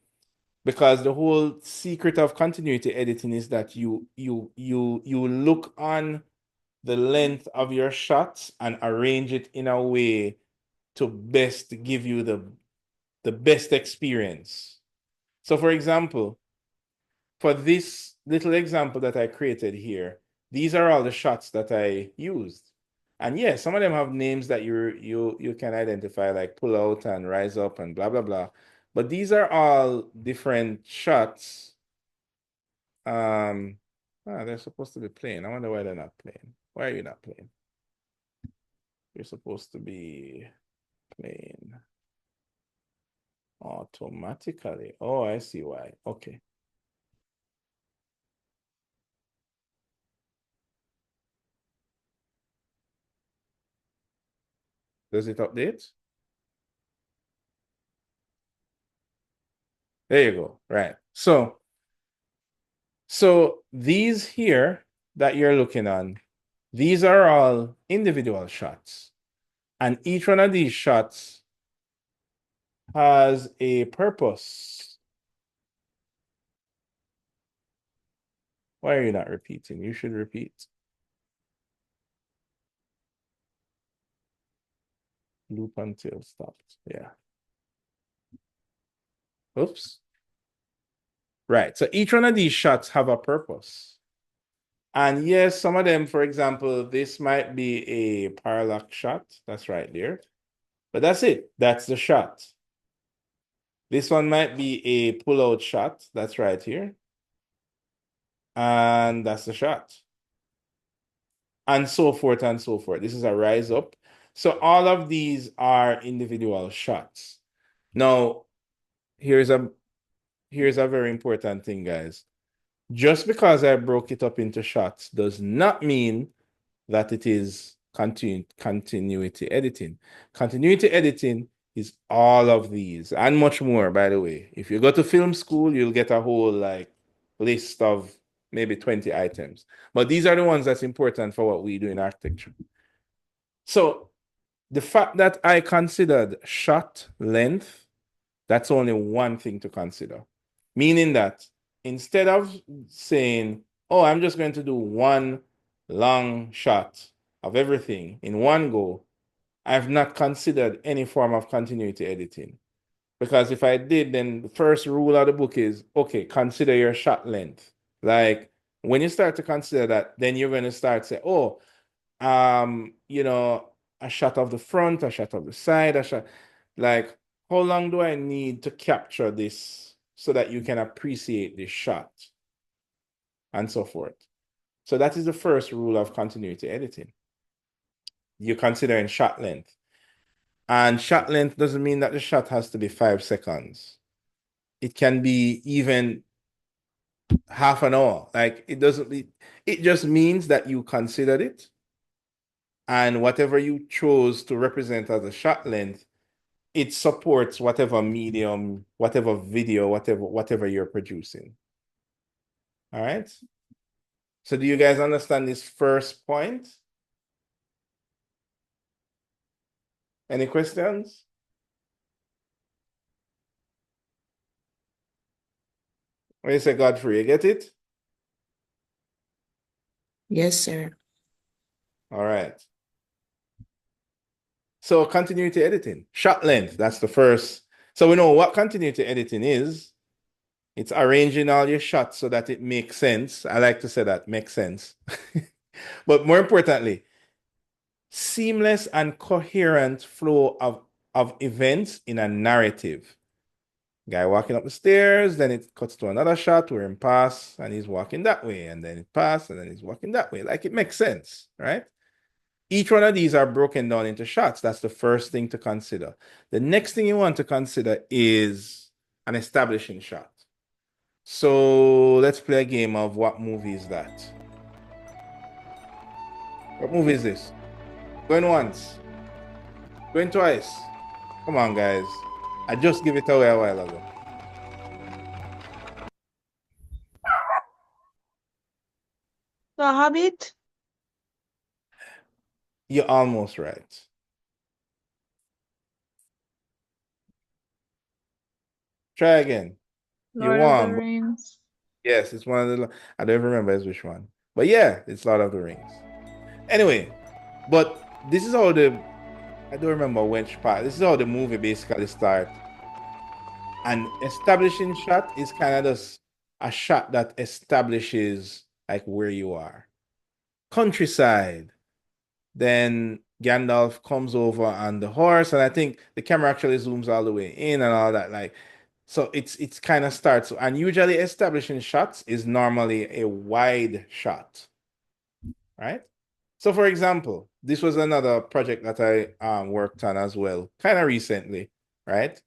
Because the whole secret of continuity editing is that you look on the length of your shots and arrange it in a way to best give you the best experience. So for example, for this little example that I created here, these are all the shots that I used. And yes, some of them have names that you can identify, like pull out and rise up and blah, blah, blah. But these are all different shots. They're supposed to be playing. I wonder why they're not playing. Why are you not playing? You're supposed to be playing automatically. Oh, I see why. Okay. Does it update? There you go. Right. So these here that you're looking on, these are all individual shots. And each one of these shots has a purpose. Why are you not repeating? You should repeat. Loop until stopped. Yeah. Oops. Right. So each one of these shots have a purpose. And yes, some of them, for example, this might be a parallax shot. That's right there. But that's it. That's the shot. This one might be a pull-out shot. That's right here. And that's the shot. And so forth and so forth. This is a rise up. So all of these are individual shots. Now, here's a very important thing, guys. Just because I broke it up into shots does not mean that it is continuity editing. Continuity editing is all of these and much more, by the way. If you go to film school, you'll get a whole list of maybe 20 items. But these are the ones that's important for what we do in architecture. So the fact that I considered shot length, that's only one thing to consider. Meaning that instead of saying, oh, I'm just going to do one long shot of everything in one go, I've not considered any form of continuity editing. Because if I did, then the first rule of the book is, okay, consider your shot length. Like when you start to consider that, then you're going to start to say, oh, a shot of the front, a shot of the side, a shot, like, how long do I need to capture this so that you can appreciate this shot? And so forth. So that is the first rule of continuity editing. You're considering shot length. And shot length doesn't mean that the shot has to be 5 seconds. It can be even half an hour. Like it just means that you considered it. And whatever you chose to represent as a shot length, it supports whatever medium, whatever video, whatever you're producing. All right. So do you guys understand this first point? Any questions? What do you say, Godfrey? You get it? Yes, sir. All right. So continuity editing, shot length, that's the first. So we know what continuity editing is. It's arranging all your shots so that it makes sense. I like to say that makes sense. But more importantly, seamless and coherent flow of events in a narrative. Guy walking up the stairs, then it cuts to another shot where him pass and he's walking that way, and then it pass and then he's walking that way. Like it makes sense, right? Each one of these are broken down into shots. That's the first thing to consider. The next thing you want to consider is an establishing shot. So let's play a game of what movie is that? What movie is this? Going once. Going twice. Come on, guys. I just gave it away a while ago. The Hobbit? You're almost right. Try again. You Lord of the won. Rings. Yes, it's one of the. I don't even remember which one. But yeah, it's Lord of the Rings. Anyway, but this is how the. I don't remember which part. This is how the movie basically starts. An establishing shot is kind of just a shot that establishes like where you are. Countryside. Then Gandalf comes over on the horse, and I think the camera actually zooms all the way in and all that. Like, so it's kind of starts. And usually establishing shots is normally a wide shot, right? So for example, this was another project that I worked on as well, kind of recently, right?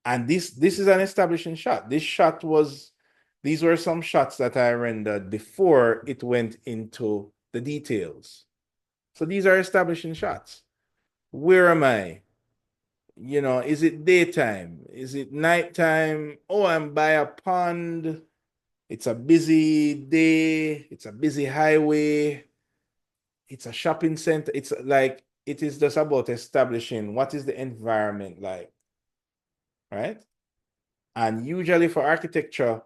And this is an establishing shot. These were some shots that I rendered before it went into the details. So these are establishing shots. Where am I? You know, is it daytime? Is it nighttime? Oh, I'm by a pond. It's a busy day. It's a busy highway. It's a shopping center. It's like, it is just about establishing what is the environment like, right? And usually for architecture,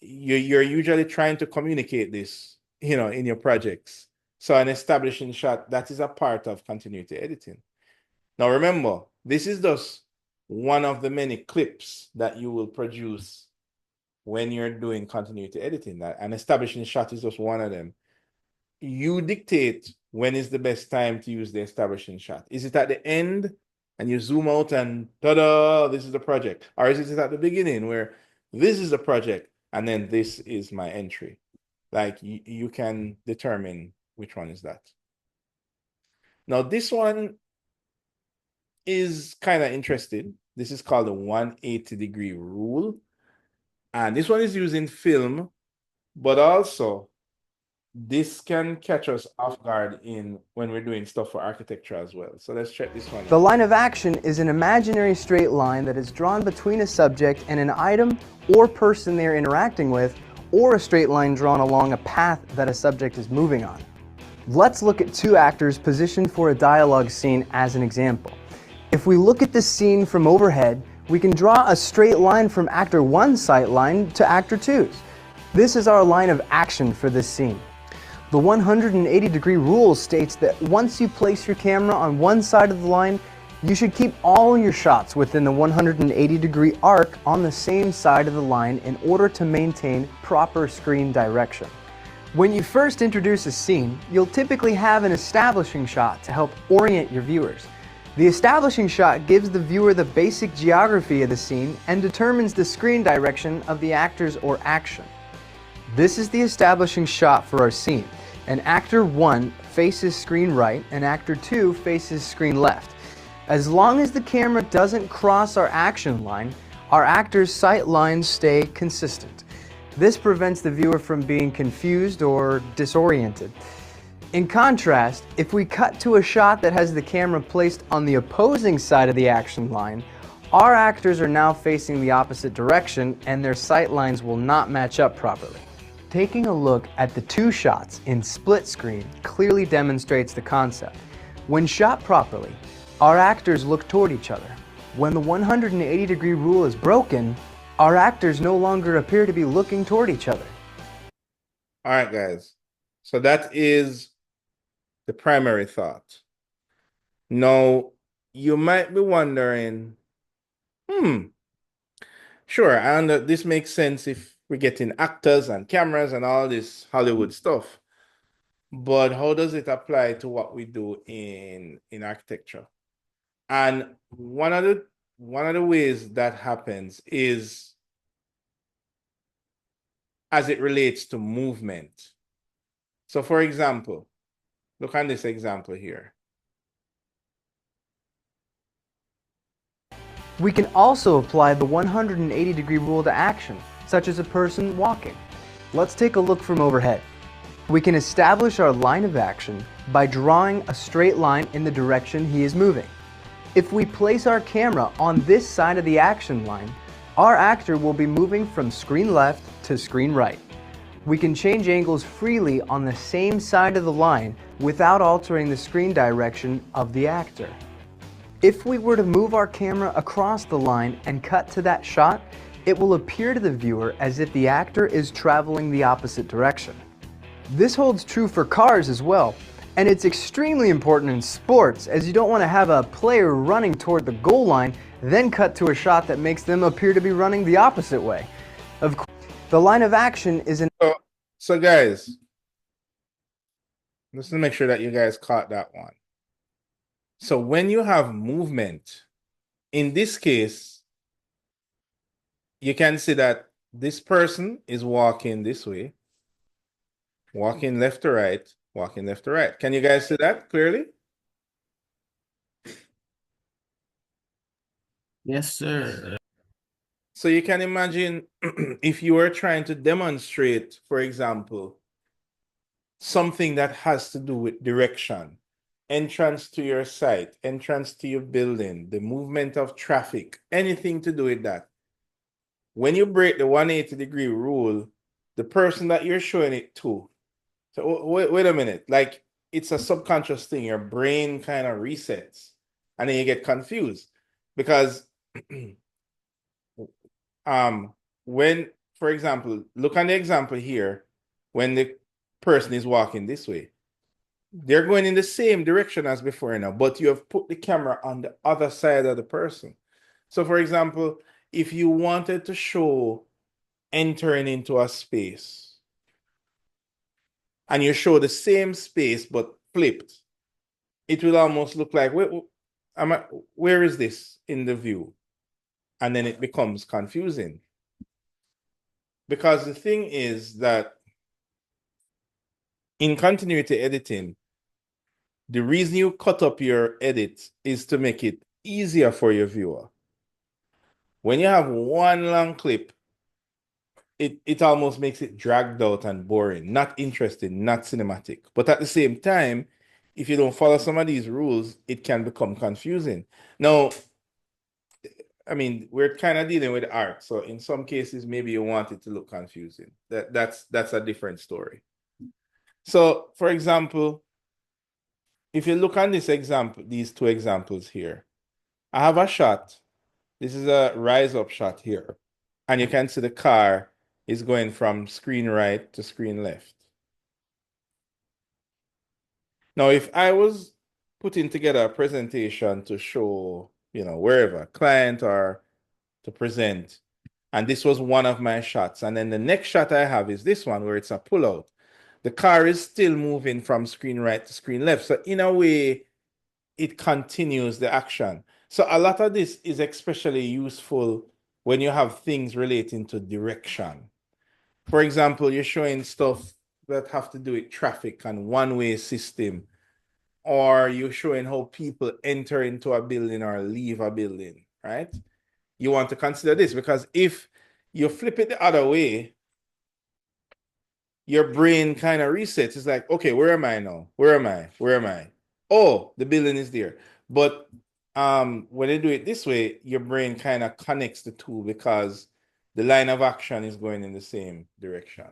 you're usually trying to communicate this, you know, in your projects. So an establishing shot, that is a part of continuity editing. Now remember, this is just one of the many clips that you will produce when you're doing continuity editing. An establishing shot is just one of them. You dictate when is the best time to use the establishing shot. Is it at the end and you zoom out and ta-da, this is the project? Or is it at the beginning where this is the project and then this is my entry? Like you can determine which one is that. Now this one is kind of interesting. This is called the 180-degree rule. And this one is used in film, but also this can catch us off guard when we're doing stuff for architecture as well. So let's check this one out. The line of action is an imaginary straight line that is drawn between a subject and an item or person they're interacting with, or a straight line drawn along a path that a subject is moving on. Let's look at two actors positioned for a dialogue scene as an example. If we look at this scene from overhead, we can draw a straight line from actor 1's sight line to actor 2's. This is our line of action for this scene. The 180-degree rule states that once you place your camera on one side of the line, you should keep all your shots within the 180-degree arc on the same side of the line in order to maintain proper screen direction. When you first introduce a scene, you'll typically have an establishing shot to help orient your viewers. The establishing shot gives the viewer the basic geography of the scene and determines the screen direction of the actors or action. This is the establishing shot for our scene, and actor 1 faces screen right and actor 2 faces screen left. As long as the camera doesn't cross our action line, our actors' sight lines stay consistent. This prevents the viewer from being confused or disoriented. In contrast, if we cut to a shot that has the camera placed on the opposing side of the action line, our actors are now facing the opposite direction and their sight lines will not match up properly. Taking a look at the two shots in split screen clearly demonstrates the concept. When shot properly, our actors look toward each other. When the 180-degree rule is broken, our actors no longer appear to be looking toward each other. All right, guys. So that is the primary thought. Now, you might be wondering, sure, and this makes sense if we're getting actors and cameras and all this Hollywood stuff. But how does it apply to what we do in architecture? And one of the ways that happens is as it relates to movement. So for example, look at this example here. We can also apply the 180-degree rule to action, such as a person walking. Let's take a look from overhead. We can establish our line of action by drawing a straight line in the direction he is moving. If we place our camera on this side of the action line, our actor will be moving from screen left to screen right. We can change angles freely on the same side of the line without altering the screen direction of the actor. If we were to move our camera across the line and cut to that shot, it will appear to the viewer as if the actor is traveling the opposite direction. This holds true for cars as well, and it's extremely important in sports as you don't want to have a player running toward the goal line, then cut to a shot that makes them appear to be running the opposite way. Of course, the line of action is an... So guys, let's make sure that you guys caught that one. So when you have movement, in this case, you can see that this person is walking this way, walking left to right, walking left to right. Can you guys see that clearly? Yes, sir. So you can imagine if you were trying to demonstrate, for example, something that has to do with direction, entrance to your site, entrance to your building, the movement of traffic, anything to do with that. When you break the 180-degree rule, the person that you're showing it to, so wait a minute, like it's a subconscious thing, your brain kind of resets and then you get confused because when, for example, look at the example here, when the person is walking this way, they're going in the same direction as before now, but you have put the camera on the other side of the person. So for example, if you wanted to show entering into a space and you show the same space but flipped, it will almost look like, where is this in the view? And then it becomes confusing. Because the thing is that in continuity editing, the reason you cut up your edit is to make it easier for your viewer. When you have one long clip, it almost makes it dragged out and boring, not interesting, not cinematic. But at the same time, if you don't follow some of these rules, it can become confusing. Now, I mean, we're kind of dealing with art, so in some cases, maybe you want it to look confusing. That's a different story. So, for example, if you look at this example, these two examples here, I have a shot. This is a rise up shot here. And you can see the car is going from screen right to screen left. Now, if I was putting together a presentation to show, wherever, client or to present, and this was one of my shots, and then the next shot I have is this one where it's a pullout. The car is still moving from screen right to screen left. So in a way, it continues the action. So a lot of this is especially useful when you have things relating to direction. For example, you're showing stuff that have to do with traffic and one-way system, or you're showing how people enter into a building or leave a building, right? You want to consider this because if you flip it the other way, your brain kind of resets. It's like, okay, where am I now? Where am I? Where am I? Oh, the building is there. But when you do it this way, your brain kind of connects the two because the line of action is going in the same direction.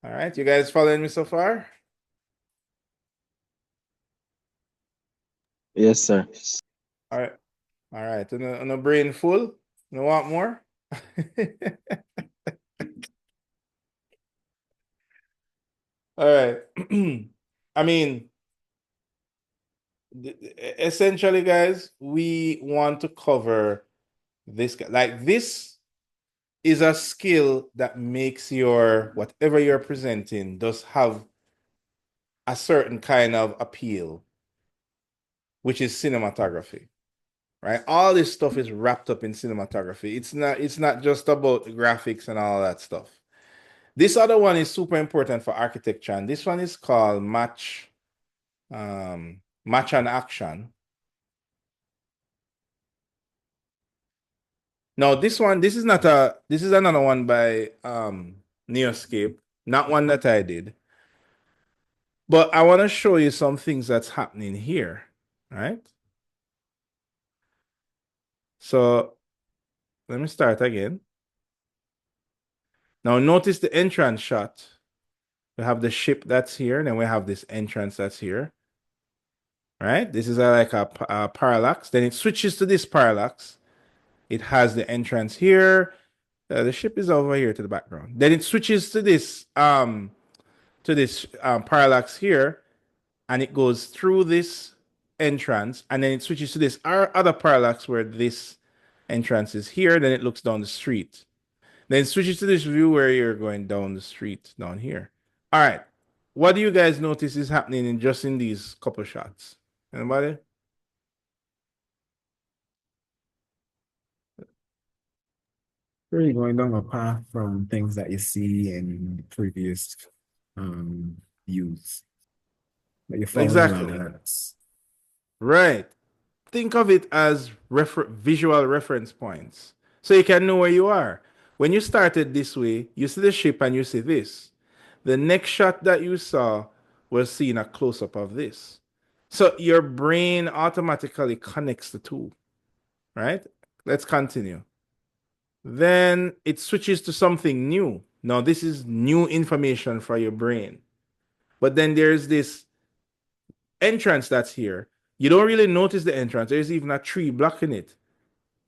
All right, you guys following me so far? Yes, sir. All right. All right. On a brain full? You want more? All right. I mean, essentially, guys, we want to cover this. Like, this is a skill that makes your whatever you're presenting does have a certain kind of appeal, which is cinematography. Right? All this stuff is wrapped up in cinematography. It's not just about the graphics and all that stuff. This other one is super important for architecture, and this one is called match and action. Now, this is another one by Neoscape, not one that I did. But I want to show you some things that's happening here, right? So let me start again. Now notice the entrance shot. We have the ship that's here, and then we have this entrance that's here. Right? This is like a parallax. Then it switches to this parallax. It has the entrance here. The ship is over here to the background. Then it switches to this parallax here, and it goes through this entrance, and then it switches to this other parallax where this entrance is here. Then it looks down the street. Then it switches to this view where you're going down the street down here. All right. What do you guys notice is happening in these couple shots? Anybody? Really going down a path from things that you see in previous views. But you're following Exactly. along. That's Right. Think of it as visual reference points. So you can know where you are. When you started this way, you see the ship and you see this. The next shot that you saw was seeing a close up of this. So your brain automatically connects the two, right? Let's continue. Then it switches to something new. Now, this is new information for your brain. But then there's this entrance that's here. You don't really notice the entrance. There's even a tree blocking it.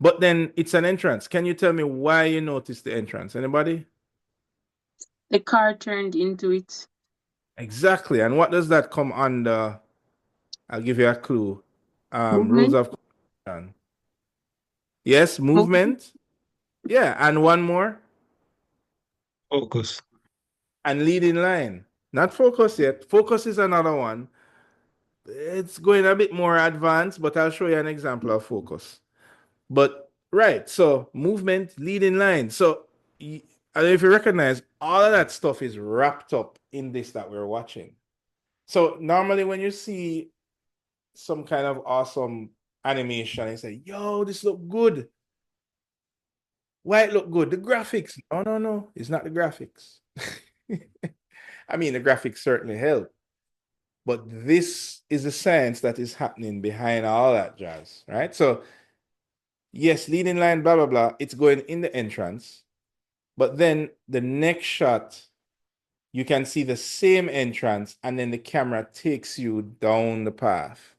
But then it's an entrance. Can you tell me why you noticed the entrance? Anybody? The car turned into it. Exactly. And what does that come under? I'll give you a clue. Rules Movement. of construction. Yes, movement. Yeah, and one more. Focus. And leading line. Not focus yet. Focus is another one. It's going a bit more advanced, but I'll show you an example of focus. But right, so movement, leading line. So I don't know if you recognize, all of that stuff is wrapped up in this that we're watching. So normally when you see some kind of awesome animation, you say, yo, this look good. Why it look good? The graphics. No. It's not the graphics. I mean, the graphics certainly help. But this is the science that is happening behind all that jazz, right? So yes, leading line, blah, blah, blah. It's going in the entrance. But then the next shot, you can see the same entrance, and then the camera takes you down the path.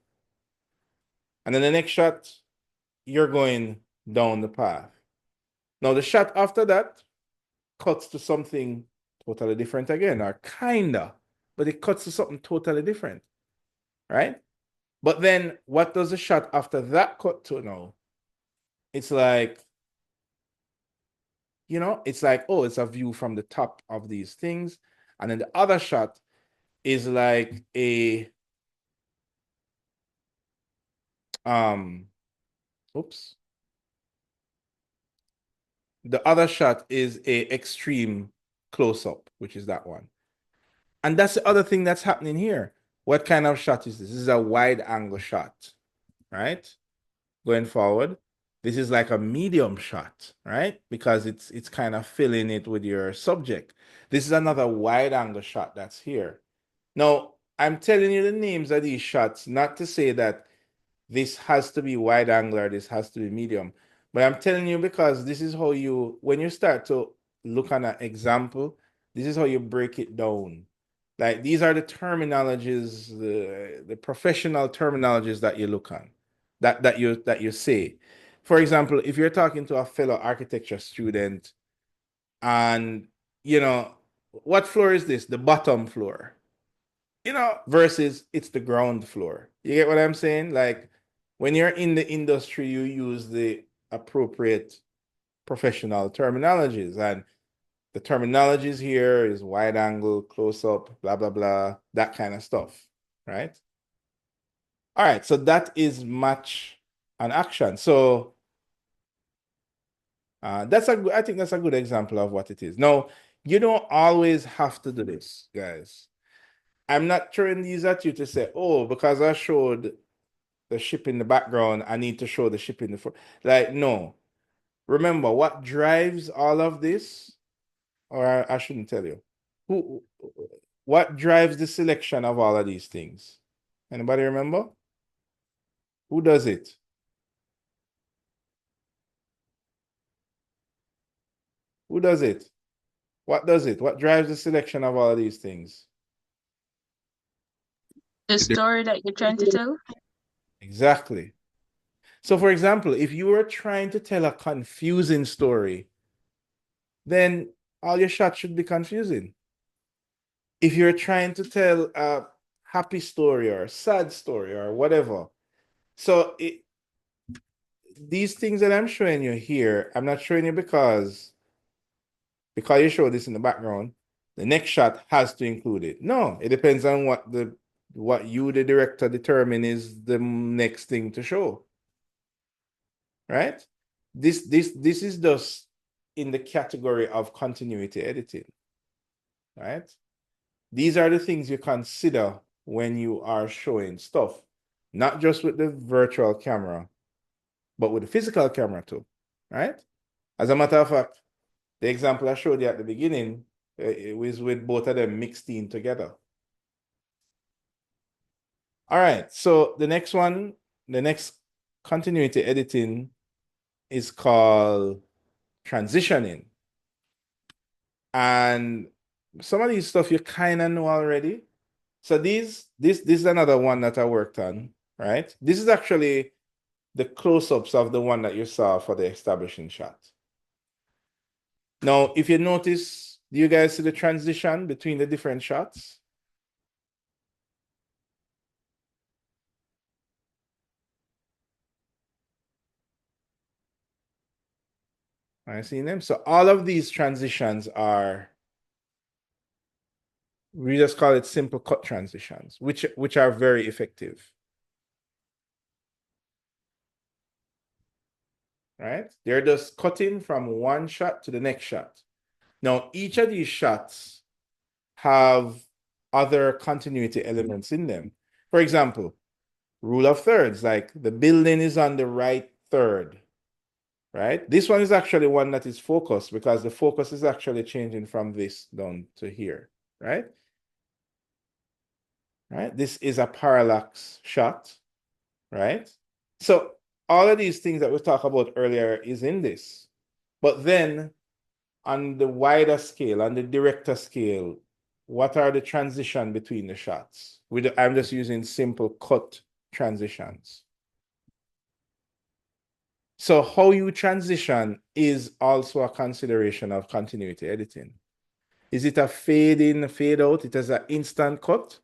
And then the next shot, you're going down the path. Now, the shot after that cuts to something totally different again, or kinda, but it cuts to something totally different, right? But then what does the shot after that cut to now? It's like, it's like, oh, it's a view from the top of these things. And then the other shot is like oops. The other shot is a extreme close-up, which is that one. And that's the other thing that's happening here. What kind of shot is this? This is a wide angle shot, right? Going forward. This is like a medium shot, right? Because it's kind of filling it with your subject. This is another wide angle shot that's here. Now, I'm telling you the names of these shots, not to say that this has to be wide angle or this has to be medium, but I'm telling you because this is how when you start to look at an example, This is how you break it down. Like these are the terminologies, the professional terminologies that you look on, that you say. For example, if you're talking to a fellow architecture student and you know, what floor is this? The bottom floor. You know, versus it's the ground floor. You get what I'm saying? Like when you're in the industry, you use the appropriate professional terminologies. And the terminologies here is wide angle, close up, blah, blah, blah, that kind of stuff, right? All right, so that is match and action. So I think that's a good example of what it is. Now, you don't always have to do this, guys. I'm not throwing these at you to say, oh, because I showed the ship in the background, I need to show the ship in the front. Like, no. Remember, what drives all of this, or I shouldn't tell you, who, what drives the selection of all of these things? Anybody remember? Who does it? Who does it? What does it? What drives the selection of all of these things? The story that you're trying to tell? Exactly. So, for example, if you were trying to tell a confusing story, then all your shots should be confusing. If you're trying to tell a happy story or a sad story or whatever, so these things that I'm showing you here, I'm not showing you because you show this in the background, the next shot has to include it. No, it depends on what you, the director, determine is the next thing to show. Right? This is just in the category of continuity editing. Right? These are the things you consider when you are showing stuff, not just with the virtual camera, but with the physical camera too. Right? As a matter of fact, the example I showed you at the beginning, it was with both of them mixed in together. All right, so the next one, the next continuity editing is called transitioning. And some of these stuff you kind of know already. So this is another one that I worked on, right? This is actually the close-ups of the one that you saw for the establishing shot. Now, if you notice, do you guys see the transition between the different shots? I see them. So all of these transitions are, we just call it simple cut transitions, which are very effective. Right? They're just cutting from one shot to the next shot. Now, each of these shots have other continuity elements in them. For example, rule of thirds, like the building is on the right third, right? This one is actually one that is focused because the focus is actually changing from this down to here, right? Right? This is a parallax shot, right? So all of these things that we talked about earlier is in this. But then on the wider scale, on the director scale, what are the transition between the shots? I'm just using simple cut transitions. So how you transition is also a consideration of continuity editing. Is it a fade in, fade out? It is an instant cut.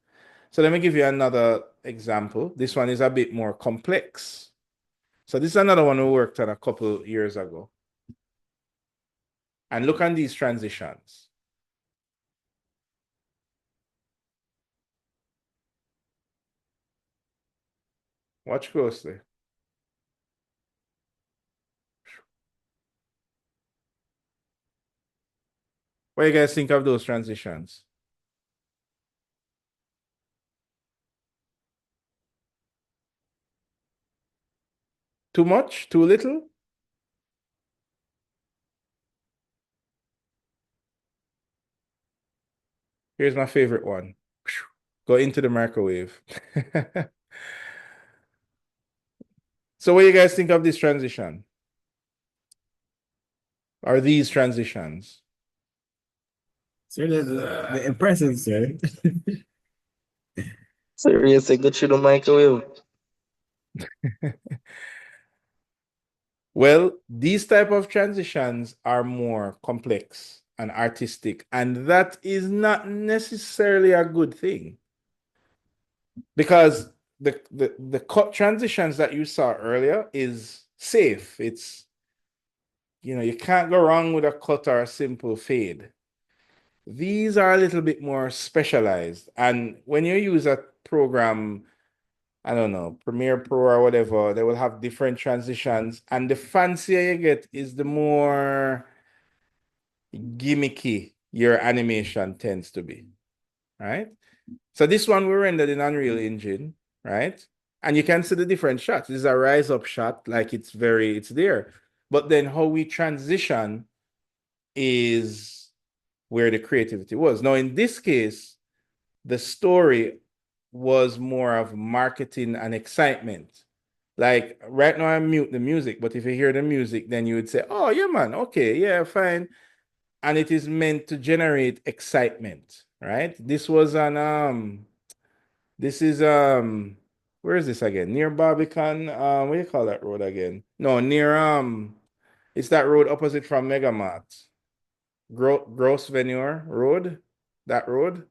So let me give you another example. This one is a bit more complex. So this is another one we worked on a couple years ago. And look on these transitions. Watch closely. What do you guys think of those transitions? Too much? Too little? Here's my favorite one. Go into the microwave. So what do you guys think of this transition? Are these transitions? Sir, the impressive, sir. Seriously, go through the microwave. Well, these type of transitions are more complex and artistic, and that is not necessarily a good thing. Because the cut transitions that you saw earlier is safe. It's, you can't go wrong with a cut or a simple fade. These are a little bit more specialized. And when you use a program, I don't know, Premiere Pro or whatever, they will have different transitions. And the fancier you get is the more gimmicky your animation tends to be, right? So this one we rendered in Unreal Engine, right? And you can see the different shots. This is a rise up shot, like it's there. But then how we transition is where the creativity was. Now, in this case, the story was more of marketing and excitement. Like right now, I mute the music, but if you hear the music, then you would say, oh, yeah, man, okay, yeah, fine. And it is meant to generate excitement, right? This is where is this again? Near Barbican. What do you call that road again? No, near it's that road opposite from Megamart. Gross Venure Road. That road.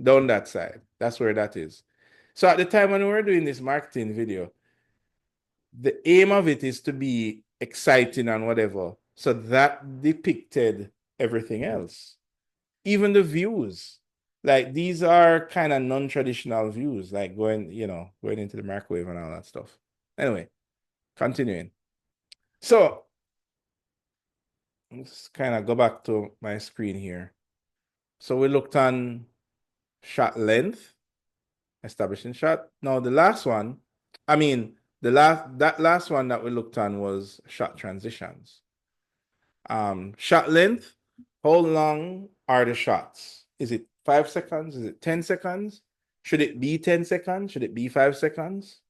Down that side. That's where that is. So at the time when we were doing this marketing video, the aim of it is to be exciting and whatever. So that depicted everything else. Even the views. Like these are kind of non-traditional views, like going into the microwave and all that stuff. Anyway, continuing. So let's kind of go back to my screen here. So we looked on shot length, establishing shot. Now the last one, that last one that we looked on was shot transitions. Shot length, how long are the shots? Is it 5 seconds? Is it 10 seconds? Should it be 10 seconds? Should it be 5 seconds?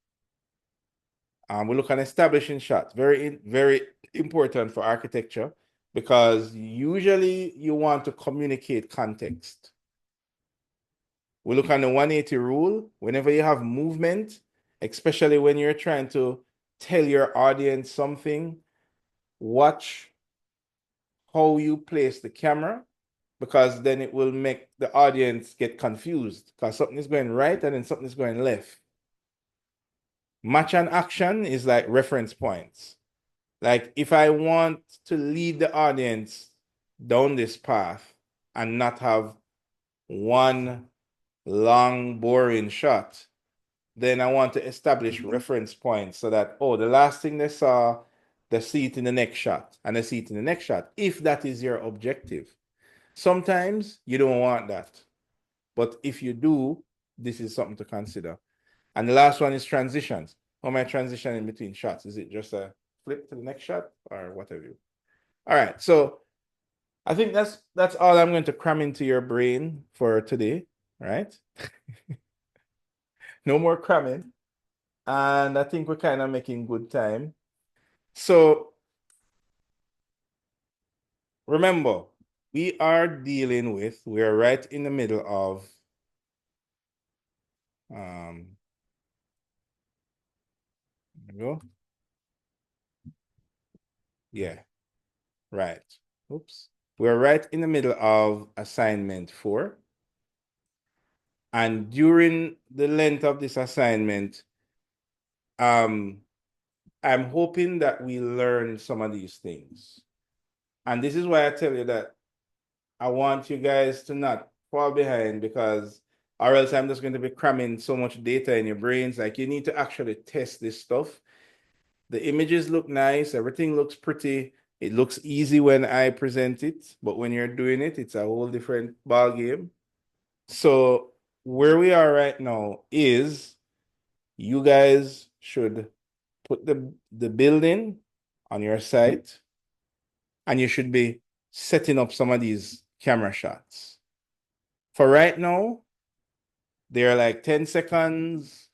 We look at establishing shots. Very, very important for architecture because usually you want to communicate context. We look at the 180 rule. Whenever you have movement, especially when you're trying to tell your audience something, watch how you place the camera, because then it will make the audience get confused because something is going right and then something is going left. Match and action is like reference points. Like if I want to lead the audience down this path and not have one long, boring shot, then I want to establish reference points so that, the last thing they saw, they see it in the next shot and they see it in the next shot, if that is your objective. Sometimes you don't want that. But if you do, this is something to consider. And the last one is transitions. How am I transitioning between shots? Is it just a flip to the next shot or whatever? All right. So I think that's all I'm going to cram into your brain for today, right? No more cramming. And I think we're kind of making good time. So remember, we are right in the middle of there we go. Yeah, right. Oops. We're right in the middle of assignment 4. And during the length of this assignment, I'm hoping that we learn some of these things. And this is why I tell you that I want you guys to not fall behind, because or else I'm just going to be cramming so much data in your brains. Like, you need to actually test this stuff. The images look nice. Everything looks pretty. It looks easy when I present it, but when you're doing it, it's a whole different ball game. So where we are right now is you guys should put the building on your site, and you should be setting up some of these camera shots. For right now, they're like 10 seconds,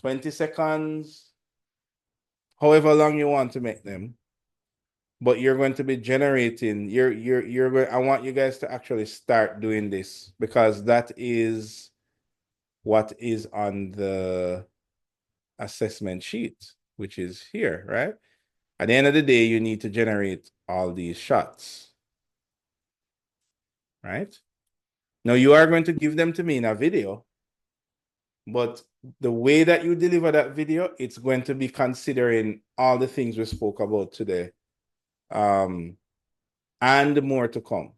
20 seconds, however long you want to make them. but you're going to be generating, you're going, I want you guys to actually start doing this because that is what is on the assessment sheet, which is here, right? At the end of the day, you need to generate all these shots, right? Now you are going to give them to me in a video, but the way that you deliver that video, it's going to be considering all the things we spoke about today, and more to come.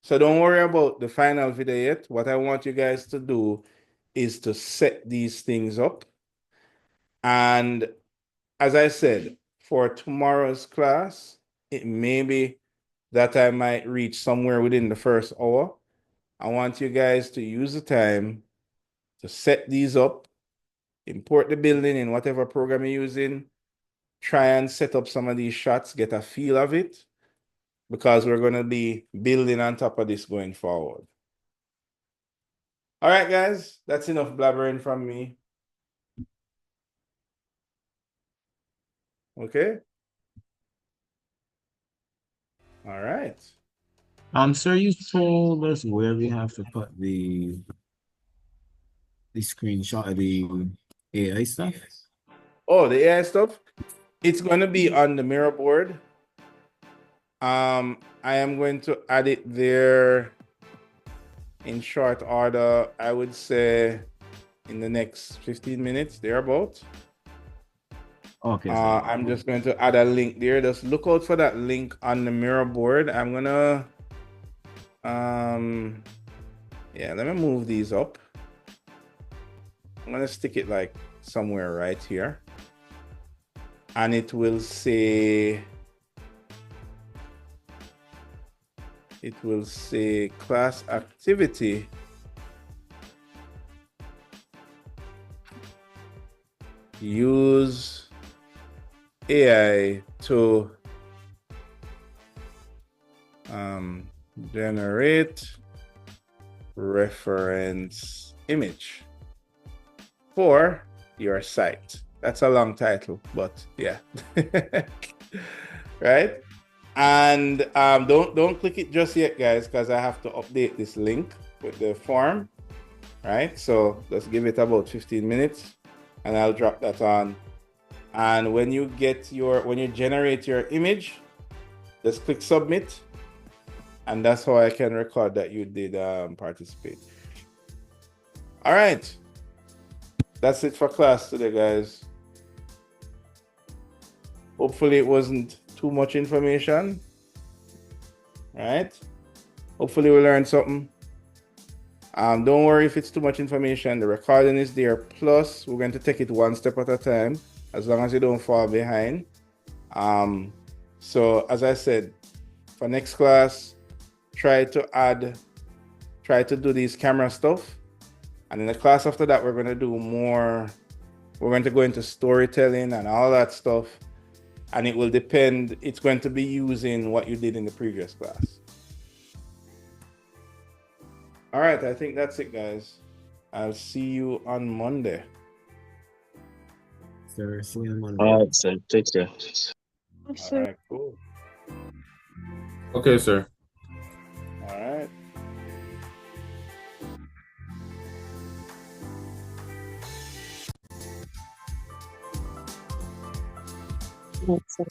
So don't worry about the final video yet. What I want you guys to do is to set these things up. And as I said, for tomorrow's class, it may be that I might reach somewhere within the first hour. I want you guys to use the time to set these up, import the building in whatever program you're using, try and set up some of these shots, get a feel of it, because we're going to be building on top of this going forward. All right, guys, that's enough blabbering from me. Okay. All right. Sir, you told us where we have to put the screenshot of the AI stuff. Oh, the AI stuff? It's going to be on the mirror board. I am going to add it there in short order. I would say in the next 15 minutes, thereabout. Okay. I'm just going to add a link there. Just look out for that link on the mirror board. I'm gonna, yeah, let me move these up. I'm gonna stick it like somewhere right here. And it will say, class activity. Use AI to generate reference image for your site. That's a long title, but yeah. Right? And don't click it just yet, guys, because I have to update this link with the form. Right? So let's give it about 15 minutes and I'll drop that on. And when you generate your image, just click submit. And that's how I can record that you did participate. All right. That's it for class today, guys. Hopefully it wasn't too much information. Right? Hopefully we learned something. Don't worry if it's too much information. The recording is there. Plus, we're going to take it one step at a time, as long as you don't fall behind. So as I said, for next class, try to do these camera stuff. And in the class after that, we're going to do more. We're going to go into storytelling and all that stuff. And it will depend. It's going to be using what you did in the previous class. All right, I think that's it, guys. I'll see you on Monday. Sir, see you on Monday. All right, sir. Take care. All right, cool. Okay, sir. All right. Yes, sir.